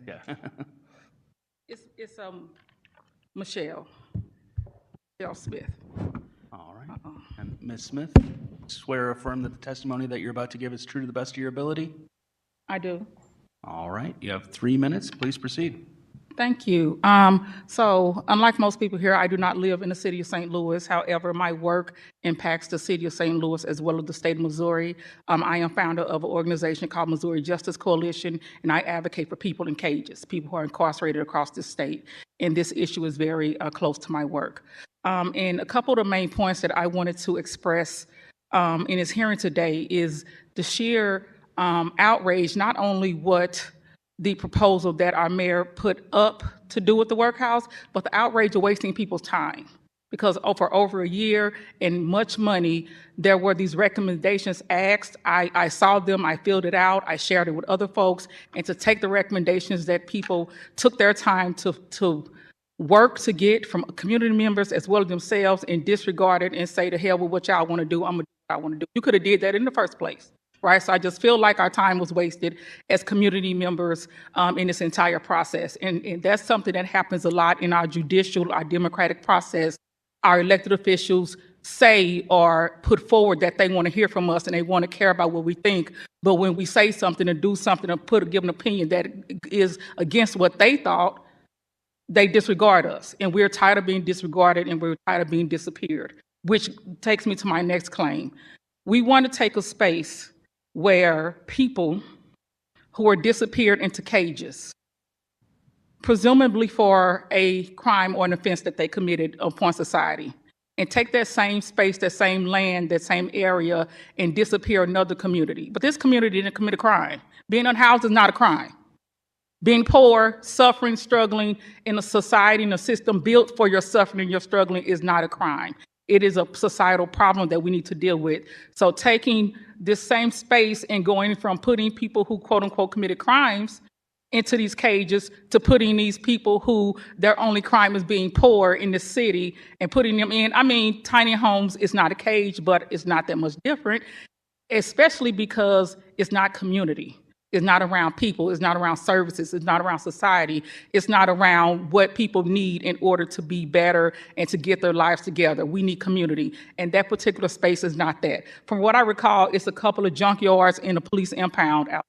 Yeah. It's Michelle Smith. All right. And Ms. Smith, swear or affirm that the testimony that you're about to give is true to the best of your ability? I do. All right. You have 3 minutes. Please proceed. Thank you. So unlike most people here, I do not live in the city of St. Louis. However, my work impacts the city of St. Louis as well as the state of Missouri. I am founder of an organization called Missouri Justice Coalition, and I advocate for people in cages, people who are incarcerated across the state. And this issue is very close to my work. And a couple of the main points that I wanted to express in this hearing today is the sheer outrage, not only what the proposal that our mayor put up to do with the workhouse, but the outrage of wasting people's time. Because for over a year and much money, there were these recommendations asked. I saw them, I filled it out, I shared it with other folks, and to take the recommendations that people took their time to work to get from community members as well as themselves and disregard it and say to hell with what y'all want to do, I'm going to do what I want to do. You could have did that in the first place. Right, so I just feel like our time was wasted as community members in this entire process. And that's something that happens a lot in our judicial, our democratic process. Our elected officials say or put forward that they want to hear from us and they want to care about what we think. But when we say something or do something or give an opinion that is against what they thought, they disregard us. And we're tired of being disregarded and we're tired of being disappeared, which takes me to my next claim. We want to take a space where people who are disappeared into cages, presumably for a crime or an offense that they committed upon society, and take that same space, that same land, that same area, and disappear another community. But this community didn't commit a crime. Being unhoused is not a crime. Being poor, suffering, struggling in a society, in a system built for your suffering and your struggling is not a crime. It is a societal problem that we need to deal with. So taking this same space and going from putting people who quote unquote committed crimes into these cages to putting these people who their only crime is being poor in the city and putting them in, I mean, tiny homes is not a cage, but it's not that much different, especially because it's not community. It's not around people. It's not around services. It's not around society. It's not around what people need in order to be better and to get their lives together. We need community. And that particular space is not that. From what I recall, it's a couple of junkyards in a police impound out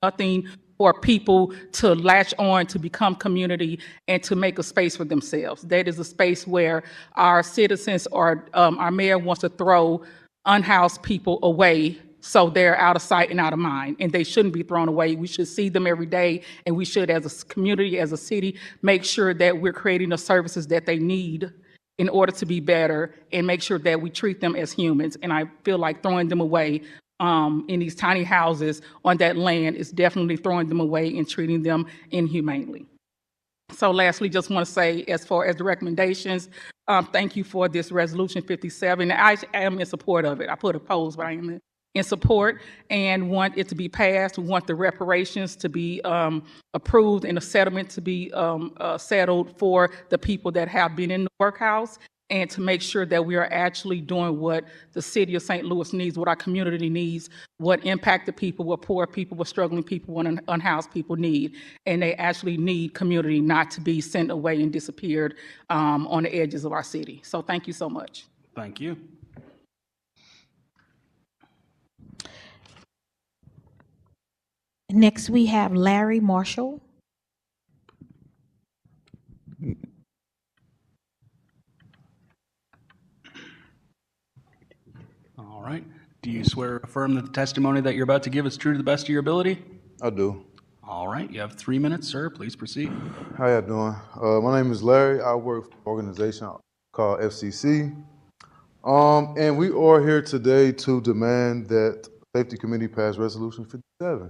there. Nothing for people to latch on to become community and to make a space for themselves. That is a space where our citizens or our mayor wants to throw unhoused people away so they're out of sight and out of mind, and they shouldn't be thrown away. We should see them every day, and we should, as a community, as a city, make sure that we're creating the services that they need in order to be better, and make sure that we treat them as humans. And I feel like throwing them away in these tiny houses on that land is definitely throwing them away and treating them inhumanely. So lastly, just want to say, as far as the recommendations, thank you for this resolution 57. I am in support of it. I put opposed, but I am in support and want it to be passed. We want the reparations to be approved and a settlement to be settled for the people that have been in the workhouse, and to make sure that we are actually doing what the city of St. Louis needs, what our community needs, what impacted people, what poor people, what struggling people, what unhoused people need. And they actually need community, not to be sent away and disappeared on the edges of our city. So thank you so much. Thank you. Next, we have Larry Marshall. All right. Do you swear or affirm that the testimony that you're about to give is true to the best of your ability? I do. All right. You have 3 minutes, sir. Please proceed. How y'all doing? My name is Larry. I work for an organization called FCC. And we are here today to demand that Safety Committee pass Resolution 57.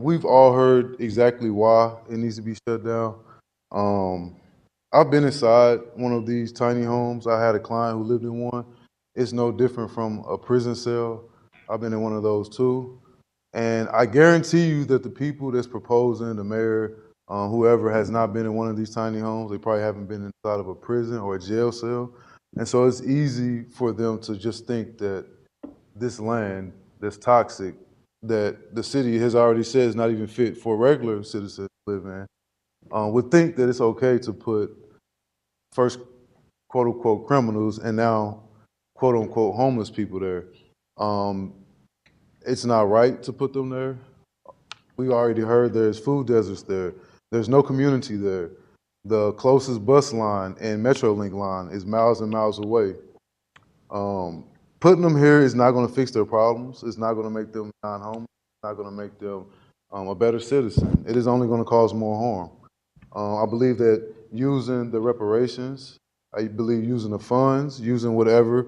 We've all heard exactly why it needs to be shut down. I've been inside one of these tiny homes. I had a client who lived in one. It's no different from a prison cell. I've been in one of those too. And I guarantee you that the people that's proposing, the mayor, whoever has not been in one of these tiny homes, they probably haven't been inside of a prison or a jail cell. And so it's easy for them to just think that this land that's toxic, that the city has already said is not even fit for regular citizens to live in, would think that it's okay to put first quote unquote criminals and now quote unquote homeless people there. It's not right to put them there. We already heard there's food deserts there. There's no community there. The closest bus line and Metrolink line is miles and miles away. Putting them here is not going to fix their problems. It's not going to make them non-homeless. It's not going to make them a better citizen. It is only going to cause more harm. I believe that using the reparations, I believe using the funds, using whatever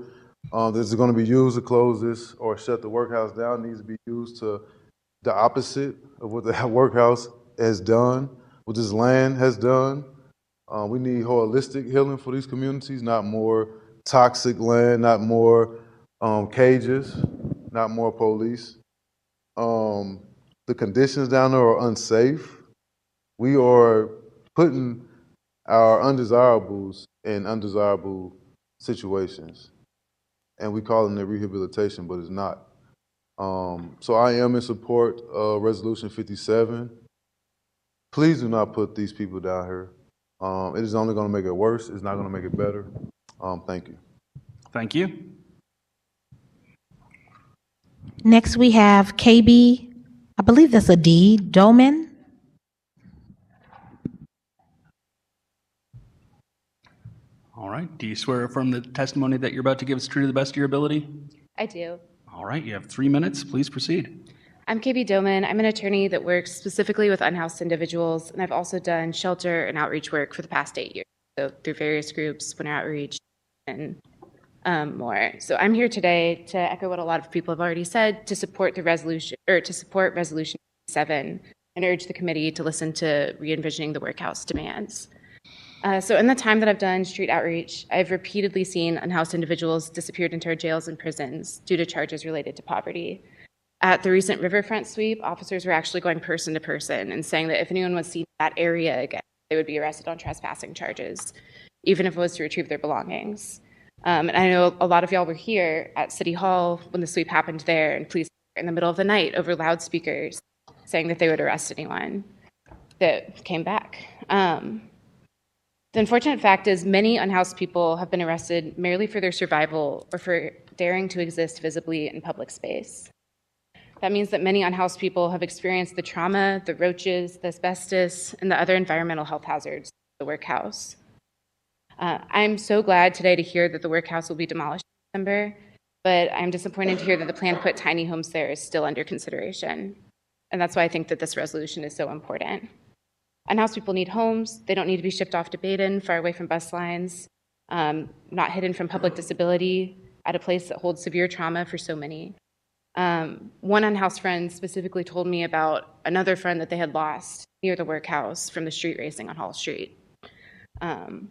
that's going to be used to close this or shut the workhouse down needs to be used to the opposite of what the workhouse has done, what this land has done. We need holistic healing for these communities, not more toxic land, not more cages, not more police. The conditions down there are unsafe. We are putting our undesirables in undesirable situations. And we call it rehabilitation, but it's not. So I am in support of Resolution 57. Please do not put these people down here. It is only going to make it worse. It's not going to make it better. Thank you. Thank you. Next, we have KB, I believe that's a D, Doman. All right. Do you swear or affirm the testimony that you're about to give is true to the best of your ability? I do. All right. You have 3 minutes. Please proceed. I'm KB Doman. I'm an attorney that works specifically with unhoused individuals, and I've also done shelter and outreach work for the past 8 years, so through various groups, winter outreach, and more. So I'm here today to echo what a lot of people have already said, to support the resolution, or to support Resolution 7, and urge the committee to listen to re-envisioning the workhouse demands. So in the time that I've done street outreach, I've repeatedly seen unhoused individuals disappeared into our jails and prisons due to charges related to poverty. At the recent riverfront sweep, officers were actually going person to person and saying that if anyone was seen in that area again, they would be arrested on trespassing charges, even if it was to retrieve their belongings. And I know a lot of y'all were here at City Hall when the sweep happened there, and police were in the middle of the night over loudspeakers saying that they would arrest anyone that came back. The unfortunate fact is many unhoused people have been arrested merely for their survival or for daring to exist visibly in public space. That means that many unhoused people have experienced the trauma, the roaches, the asbestos, and the other environmental health hazards of the workhouse. I'm so glad today to hear that the workhouse will be demolished in December, but I'm disappointed to hear that the plan to put tiny homes there is still under consideration. And that's why I think that this resolution is so important. Unhoused people need homes. They don't need to be shipped off to Baden, far away from bus lines, not hidden from public disability, at a place that holds severe trauma for so many. One unhoused friend specifically told me about another friend that they had lost near the workhouse from the street racing on Hall Street. And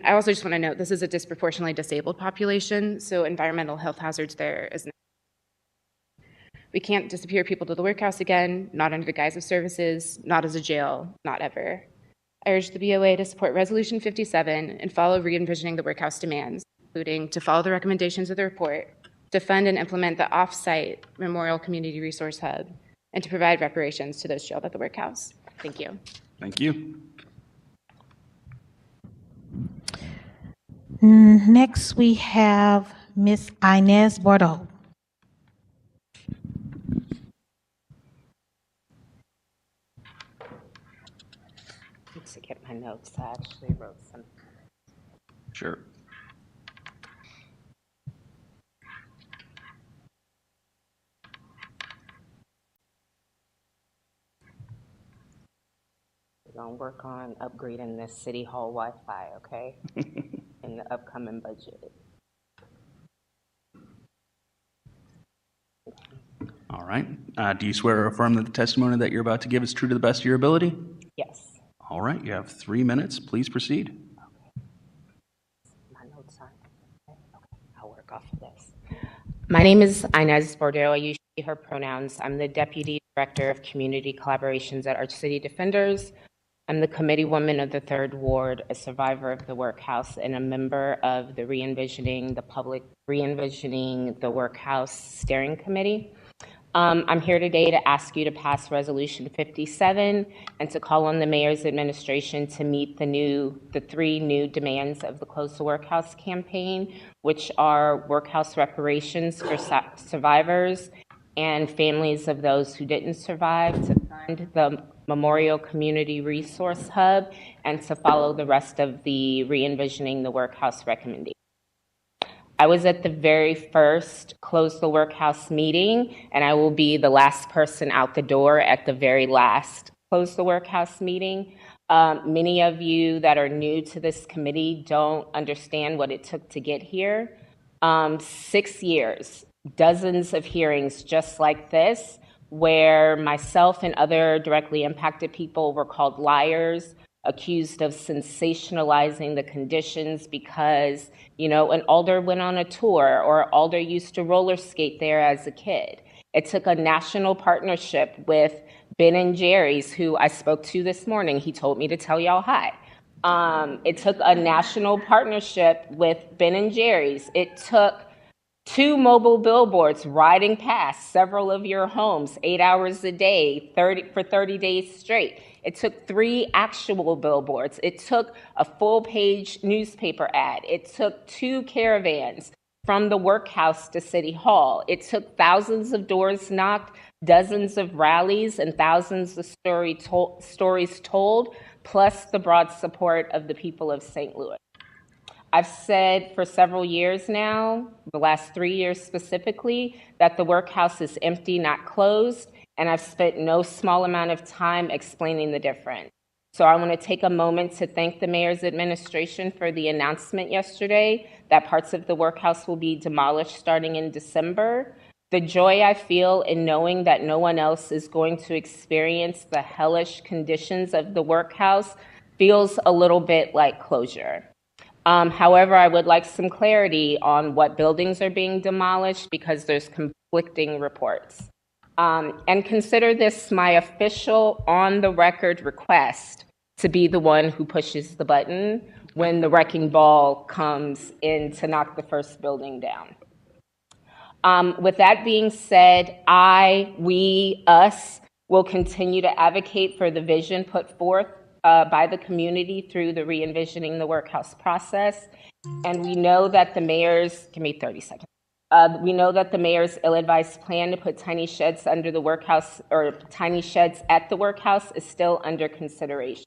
I also just want to note, this is a disproportionately disabled population, so environmental health hazards there is not. We can't disappear people to the workhouse again, not under the guise of services, not as a jail, not ever. I urge the BOA to support Resolution 57 and follow re-envisioning the workhouse demands, including to follow the recommendations of the report, to fund and implement the off-site Memorial Community Resource Hub, and to provide reparations to those jailed at the workhouse. Thank you. Thank you. Next, we have Ms. Inez Bordeaux. To get my notes, I actually wrote some. Sure. We're gonna work on upgrading this city hall Wi-Fi, okay? In the upcoming budget. All right. Do you swear or affirm that the testimony that you're about to give is true to the best of your ability? Yes. All right. You have 3 minutes. Please proceed. My notes aren't. Okay, I'll work off of this. My name is Inez Bordeaux. I use she, her pronouns. I'm the Deputy Director of Community Collaborations at Arch City Defenders. I'm the committee woman of the 3rd Ward, a survivor of the workhouse, and a member of the Re-envisioning the Workhouse Steering Committee. I'm here today to ask you to pass Resolution 57 and to call on the Mayor's administration to meet the 3 new demands of the Close the Workhouse campaign, which are workhouse reparations for survivors and families of those who didn't survive, to fund the Memorial Community Resource Hub, and to follow the rest of the Re-envisioning the Workhouse recommendation. I was at the very first Close the Workhouse meeting, and I will be the last person out the door at the very last Close the Workhouse meeting. Many of you that are new to this committee don't understand what it took to get here. 6 years, dozens of hearings just like this, where myself and other directly impacted people were called liars, accused of sensationalizing the conditions because, an alder went on a tour or alder used to roller skate there as a kid. It took a national partnership with Ben and Jerry's, who I spoke to this morning. He told me to tell y'all hi. It took a national partnership with Ben and Jerry's. It took 2 mobile billboards riding past several of your homes 8 hours a day, for 30 days straight. It took 3 actual billboards. It took a full-page newspaper ad. It took 2 caravans from the workhouse to City Hall. It took thousands of doors knocked, dozens of rallies, and thousands of stories told, plus the broad support of the people of St. Louis. I've said for several years now, the last 3 years specifically, that the workhouse is empty, not closed, and I've spent no small amount of time explaining the difference. So I want to take a moment to thank the Mayor's administration for the announcement yesterday that parts of the workhouse will be demolished starting in December. The joy I feel in knowing that no one else is going to experience the hellish conditions of the workhouse feels a little bit like closure. However, I would like some clarity on what buildings are being demolished because there's conflicting reports. And consider this my official on-the-record request to be the one who pushes the button when the wrecking ball comes in to knock the first building down. With that being said, we, us, We'll continue to advocate for the vision put forth by the community through the re-envisioning the workhouse process. And we know that the mayor's, give me 30 seconds. We know that the mayor's ill-advised plan to put tiny sheds under the workhouse or tiny sheds at the workhouse is still under consideration.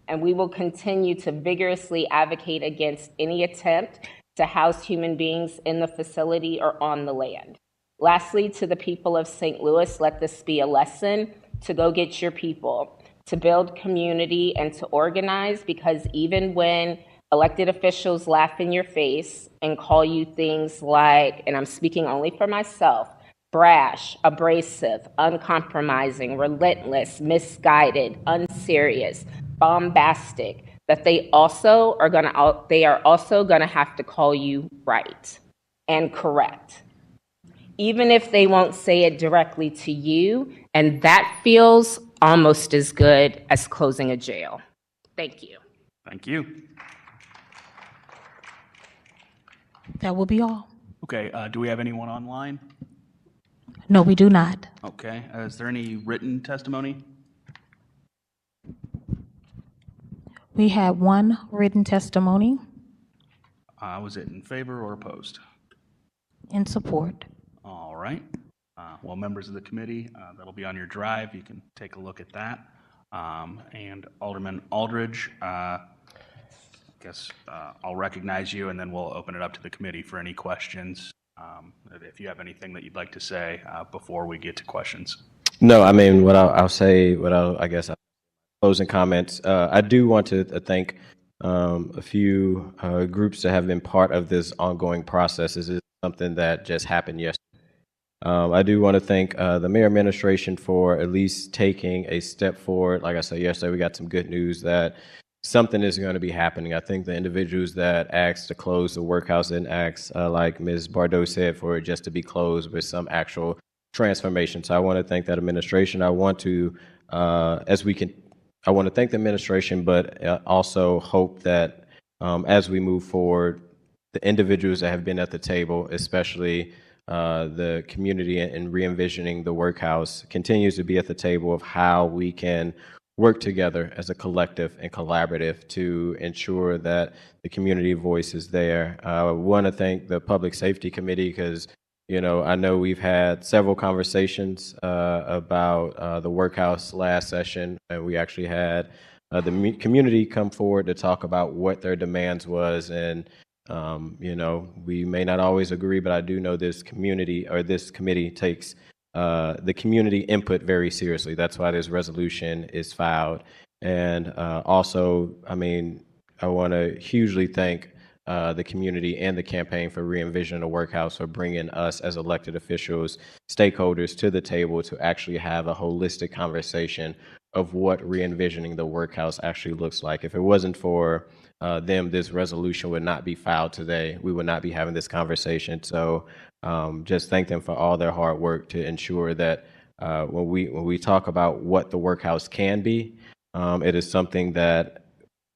And we will continue to vigorously advocate against any attempt to house human beings in the facility or on the land. Lastly, to the people of St. Louis, let this be a lesson to go get your people, to build community and to organize, because even when elected officials laugh in your face and call you things like, and I'm speaking only for myself, brash, abrasive, uncompromising, relentless, misguided, unserious, bombastic, that they are also gonna have to call you right and correct, even if they won't say it directly to you, and that feels almost as good as closing a jail. Thank you. Thank you. That will be all. Okay, do we have anyone online? No, we do not. Okay, is there any written testimony? We had one written testimony Was it in favor or opposed? in support. All right. Well, members of the committee, that'll be on your drive. You can take a look at that. And Alderman Aldridge, I guess I'll recognize you, and then we'll open it up to the committee for any questions. If you have anything that you'd like to say before we get to questions. No, I mean, I guess, closing comments. I do want to thank a few groups that have been part of this ongoing process. This is something that just happened yesterday. I do want to thank the mayor administration for at least taking a step forward. Like I said yesterday, we got some good news that something is going to be happening. I think the individuals that asked to close the workhouse didn't ask, like Ms. Bardot said, for it just to be closed with some actual transformation. So I want to thank that administration. I want to, I want to thank the administration, but also hope that as we move forward, the individuals that have been at the table, especially the community and re-envisioning the workhouse, continues to be at the table of how we can work together as a collective and collaborative to ensure that the community voice is there. I want to thank the Public Safety Committee because, you know, I know we've had several conversations about the workhouse last session, and we actually had the community come forward to talk about what their demands was. And you know, we may not always agree, but I do know this community or this committee takes the community input very seriously. That's why this resolution is filed. And also, I mean, I want to hugely thank the community and the campaign for re-envisioning the workhouse, for bringing us as elected officials, stakeholders to the table to actually have a holistic conversation of what re-envisioning the workhouse actually looks like. If it wasn't for them, this resolution would not be filed today. We would not be having this conversation. So just thank them for all their hard work to ensure that when we talk about what the workhouse can be, it is something that,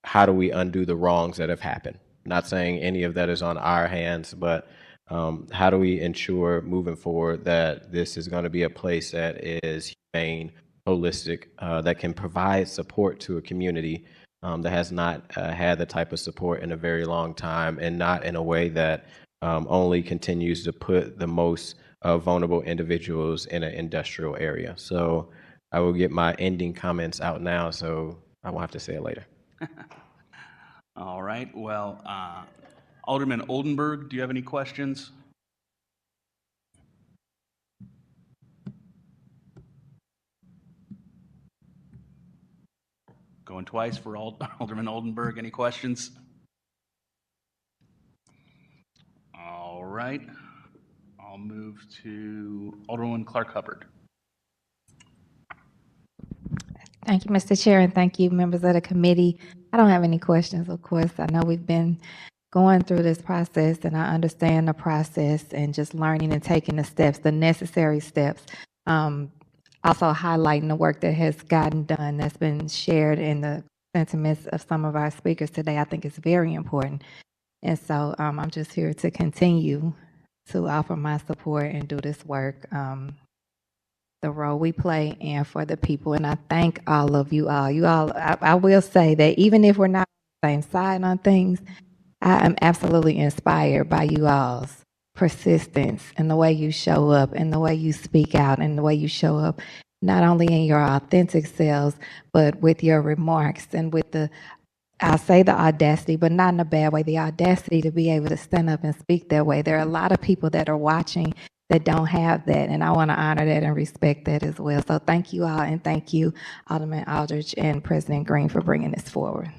how do we undo the wrongs that have happened? Not saying any of that is on our hands, but how do we ensure moving forward that this is going to be a place that is humane, holistic, that can provide support to a community that has not had the type of support in a very long time, and not in a way that only continues to put the most vulnerable individuals in an industrial area. So I will get my ending comments out now, so I won't have to say it later. All right. Well, Alderman Oldenburg, do you have any questions? Going twice for Alderman Oldenburg. Any questions? All right. I'll move to Alderwoman Clark Hubbard. Thank you, Mr. Chair, and thank you, members of the committee. I don't have any questions, of course. I know we've been going through this process, and I understand the process and just learning and taking the steps, the necessary steps. Also highlighting the work that has gotten done, that's been shared in the sentiments of some of our speakers today, I think is very important. And so I'm just here to continue to offer my support and do this work the role we play and for the people. And I thank all of you all. I will say that even if we're not on the same side on things, I am absolutely inspired by you all's persistence and the way you show up and the way you speak out and the way you show up, not only in your authentic selves, but with your remarks and with I'll say the audacity, but not in a bad way, the audacity to be able to stand up and speak that way. There are a lot of people that are watching that don't have that, and I want to honor that and respect that as well. So thank you all, and thank you, Alderman Aldridge and President Green, for bringing this forward.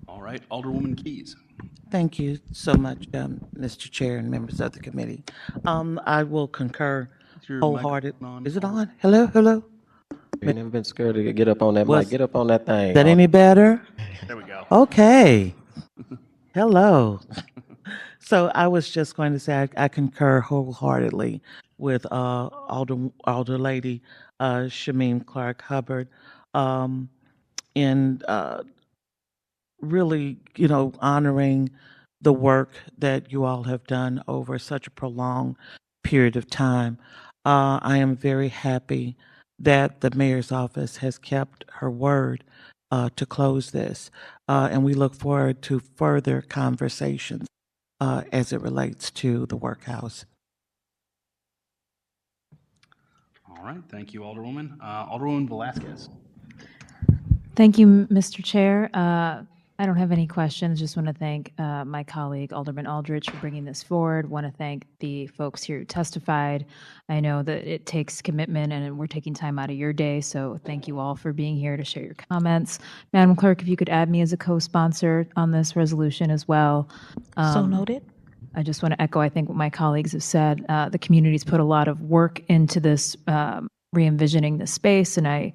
All right, Alderwoman Keys. Thank you so much, Mr. Chair and members of the committee. I will concur wholehearted. Is it on? Hello, hello. You ain't never been scared to get up on that mic. Get up on that thing. Is that any better? There we go. Okay. Hello. So I was just going to say I concur wholeheartedly with Alder Lady Shameen Clark Hubbard in really, honoring the work that you all have done over such a prolonged period of time. I am very happy that the mayor's office has kept her word to close this, and we look forward to further conversations as it relates to the workhouse. All right, thank you, Alderwoman. Alderwoman Velasquez. Thank you, Mr. Chair. I don't have any questions. Just want to thank my colleague, Alderman Aldridge, for bringing this forward. Want to thank the folks here who testified. I know that it takes commitment and we're taking time out of your day, so thank you all for being here to share your comments. Madam Clerk, if you could add me as a co-sponsor on this resolution as well. So noted. I just want to echo, I think, what my colleagues have said. The community's put a lot of work into this, re-envisioning the space, and I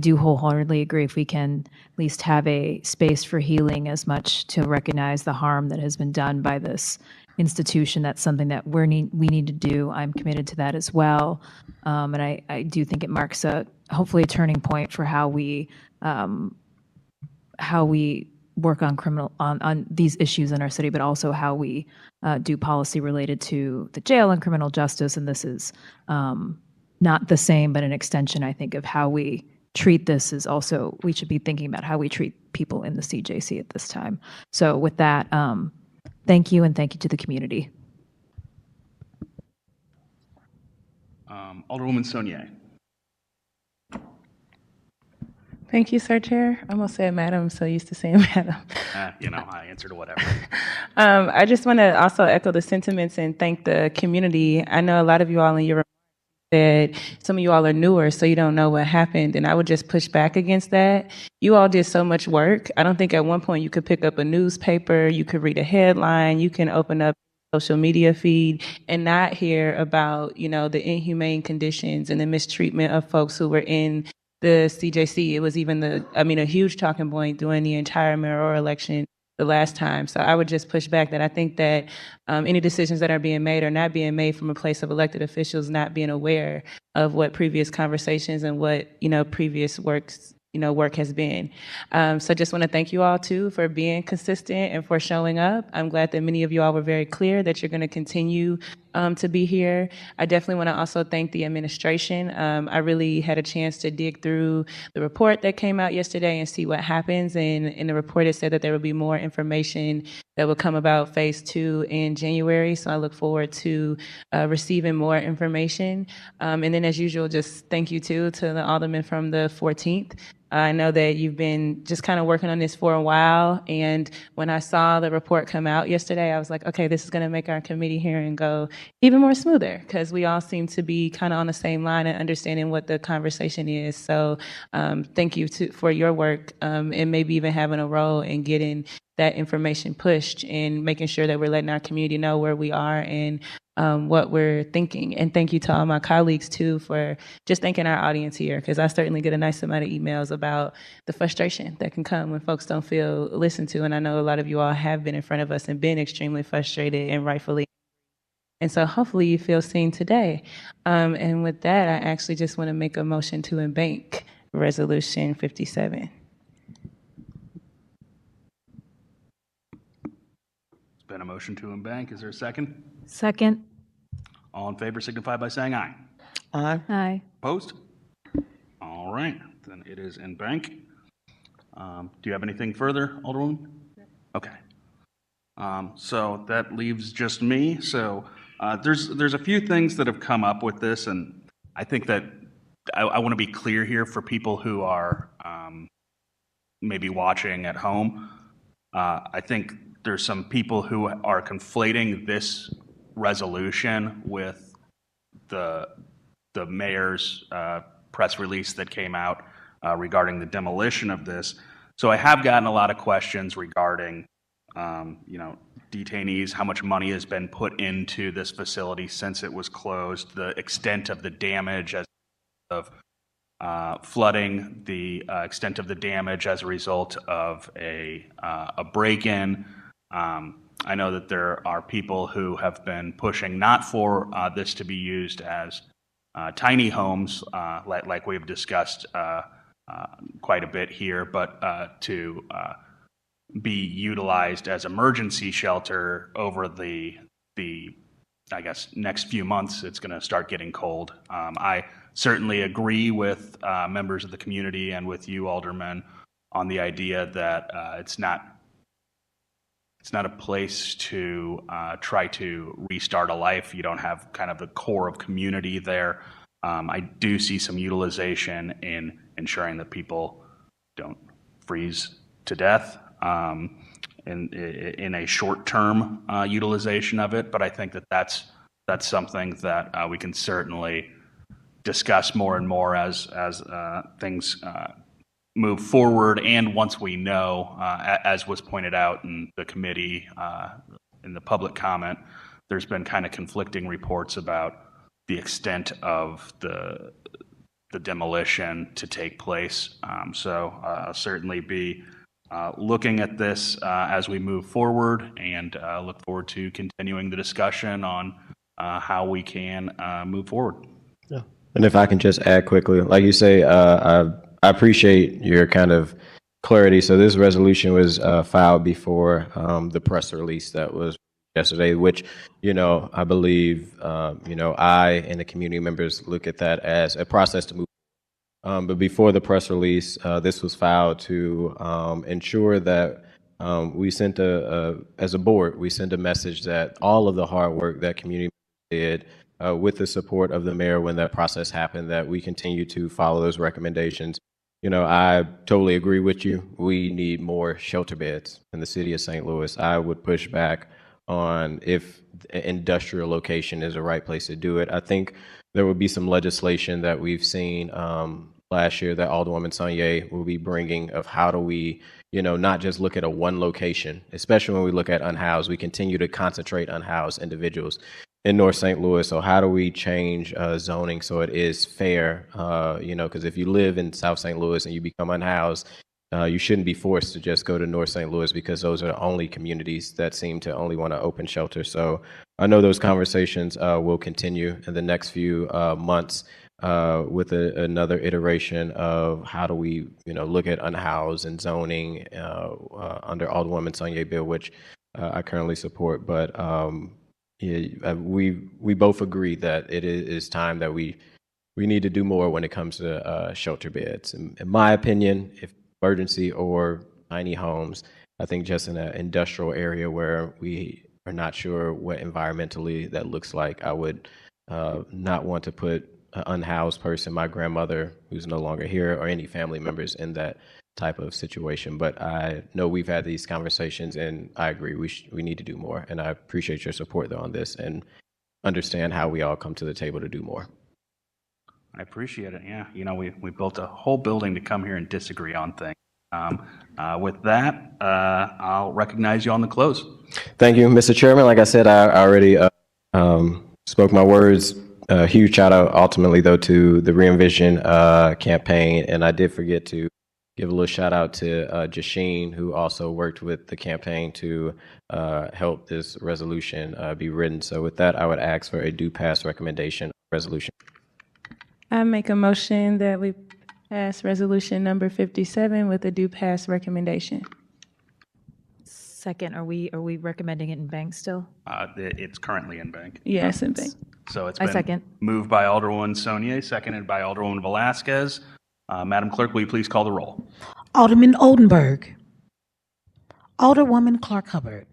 do wholeheartedly agree if we can at least have a space for healing as much to recognize the harm that has been done by this institution. That's something that we need to do. I'm committed to that as well. And I do think it marks hopefully a turning point for how we work on these issues in our city, but also how we do policy related to the jail and criminal justice. And this is not the same, but an extension, I think, of how we treat this. Is also, we should be thinking about how we treat people in the CJC at this time. So with that, thank you, and thank you to the community. Alderwoman Saunier. Thank you, Sir Chair. I almost said madam, I'm so used to saying madam. I answered whatever. I just want to also echo the sentiments and thank the community. I know a lot of you all in your said some of you all are newer, so you don't know what happened, and I would just push back against that. You all did so much work. I don't think at one point you could pick up a newspaper, you could read a headline, you can open up social media feed and not hear about, the inhumane conditions and the mistreatment of folks who were in the CJC. It was even a huge talking point during the entire mayoral election the last time. So I would just push back that I think that any decisions that are being made are not being made from a place of elected officials not being aware of what previous conversations and what, previous work has been. So just want to thank you all too for being consistent and for showing up. I'm glad that many of you all were very clear that you're going to continue to be here. I definitely want to also thank the administration. I really had a chance to dig through the report that came out yesterday and see what happens. And in the report, it said that there will be more information that will come about phase 2 in January. So I look forward to receiving more information. And then as usual, just thank you too to the aldermen from the 14th. I know that you've been just kind of working on this for a while, and when I saw the report come out yesterday, I was like, okay, this is going to make our committee hearing go even more smoother, because we all seem to be kind of on the same line and understanding what the conversation is. So thank you for your work, and maybe even having a role in getting that information pushed and making sure that we're letting our community know where we are and what we're thinking. And thank you to all my colleagues too for just thanking our audience here, because I certainly get a nice amount of emails about the frustration that can come when folks don't feel listened to. And I know a lot of you all have been in front of us and been extremely frustrated, and rightfully. And so hopefully you feel seen today. And with that, I actually just want to make a motion to embank Resolution 57. It's been a motion to embank. Is there a second? Second. All in favor signify by saying aye. Aye. Aye. Opposed? All right, then it is in bank. Do you have anything further, Alderwoman? Okay. So that leaves just me. So there's a few things that have come up with this, and I think that I want to be clear here for people who are maybe watching at home. I think there's some people who are conflating this resolution with the mayor's press release that came out regarding the demolition of this. So I have gotten a lot of questions regarding, detainees, how much money has been put into this facility since it was closed, the extent of the damage as of flooding, the extent of the damage as a result of a break-in. I know that there are people who have been pushing not for this to be used as tiny homes, like we've discussed quite a bit here, but to be utilized as emergency shelter over the I guess next few months. It's going to start getting cold. I certainly agree with members of the community and with you, Alderman, on the idea that it's not a place to try to restart a life. You don't have kind of the core of community there. I do see some utilization in ensuring that people don't freeze to death in a short-term utilization of it. But I think that that's something that we can certainly discuss more and more as things move forward, and once we know, as was pointed out in the committee, in the public comment, there's been kind of conflicting reports about the extent of the demolition to take place. So I'll certainly be looking at this as we move forward, and look forward to continuing the discussion on how we can move forward. Yeah. And if I can just add quickly, like you say, I appreciate your kind of clarity. So this resolution was filed before the press release that was yesterday, which, I believe, I and the community members look at that as a process to move. But before the press release, this was filed to ensure that we sent as a board, we sent a message that all of the hard work that community did with the support of the mayor when that process happened, that we continue to follow those recommendations. I totally agree with you. We need more shelter beds in the city of St. Louis. I would push back on if industrial location is the right place to do it. I think there will be some legislation that we've seen last year that Alderwoman Saunier will be bringing of how do we, not just look at a one location, especially when we look at unhoused. We continue to concentrate unhoused individuals in North St. Louis. So how do we change zoning so it is fair? Because if you live in South St. Louis and you become unhoused, you shouldn't be forced to just go to North St. Louis, because those are the only communities that seem to only want to open shelter. So I know those conversations will continue in the next few months with another iteration of how do we, look at unhoused and zoning under Alderwoman Saunier bill, which I currently support. But we both agree that it is time that we need to do more when it comes to shelter beds. In my opinion, if emergency or tiny homes, I think just in an industrial area where we are not sure what environmentally that looks like, I would not want to put an unhoused person, my grandmother who's no longer here, or any family members in that type of situation. But I know we've had these conversations, and I agree we need to do more. And I appreciate your support on this and understand how we all come to the table to do more. I appreciate it. Yeah, we built a whole building to come here and disagree on things. With that, I'll recognize you on the close. Thank you, Mr. Chairman. Like I said, I already spoke my words. A huge shout out ultimately, though, to the Re-envision campaign. And I did forget to give a little shout out to Jasheen, who also worked with the campaign to help this resolution be written. So with that, I would ask for a do pass recommendation resolution. I make a motion that we pass resolution number 57 with a do pass recommendation. second. Are we recommending it in bank still? It's currently in bank. Yes, in bank. So it's I been second. moved by Alderwoman Saunier, seconded by Alderwoman Velasquez. Madam Clerk, will you please call the roll? Alderman Oldenburg. Alderwoman Clark Hubbard.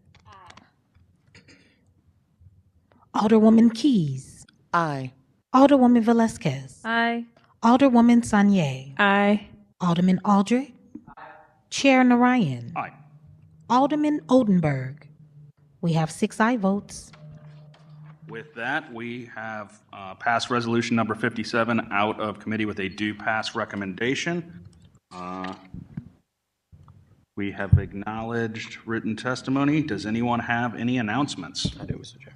Alderwoman Keys. Aye. Alderwoman Velasquez. Aye. Alderwoman Saunier. Aye. Alderman Aldrich. Chair Narayan. Aye. Alderman Oldenburg. We have 6 aye votes. With that, we have passed resolution number 57 out of committee with a do pass recommendation. We have acknowledged written testimony. Does anyone have any announcements? I do, Mr. Chair.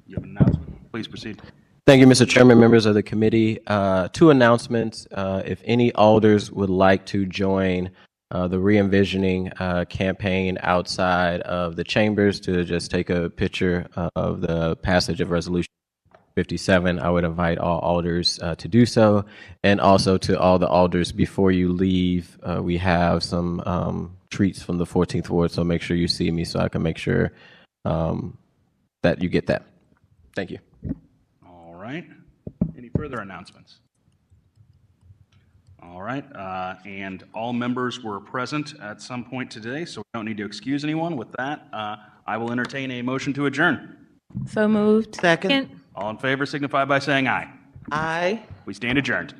You have an announcement? Please proceed. Thank you, Mr. Chairman, members of the committee. 2 announcements. If any alders would like to join the re-envisioning campaign outside of the chambers to just take a picture of the passage of Resolution 57, I would invite all alders to do so. And also to all the alders, before you leave, we have some treats from the 14th Ward, so make sure you see me so I can make sure that you get that. Thank you. All right. Any further announcements? All right. And all members were present at some point today, so we don't need to excuse anyone. With that, I will entertain a motion to adjourn. So moved. Second. All in favor signify by saying aye. Aye. We stand adjourned.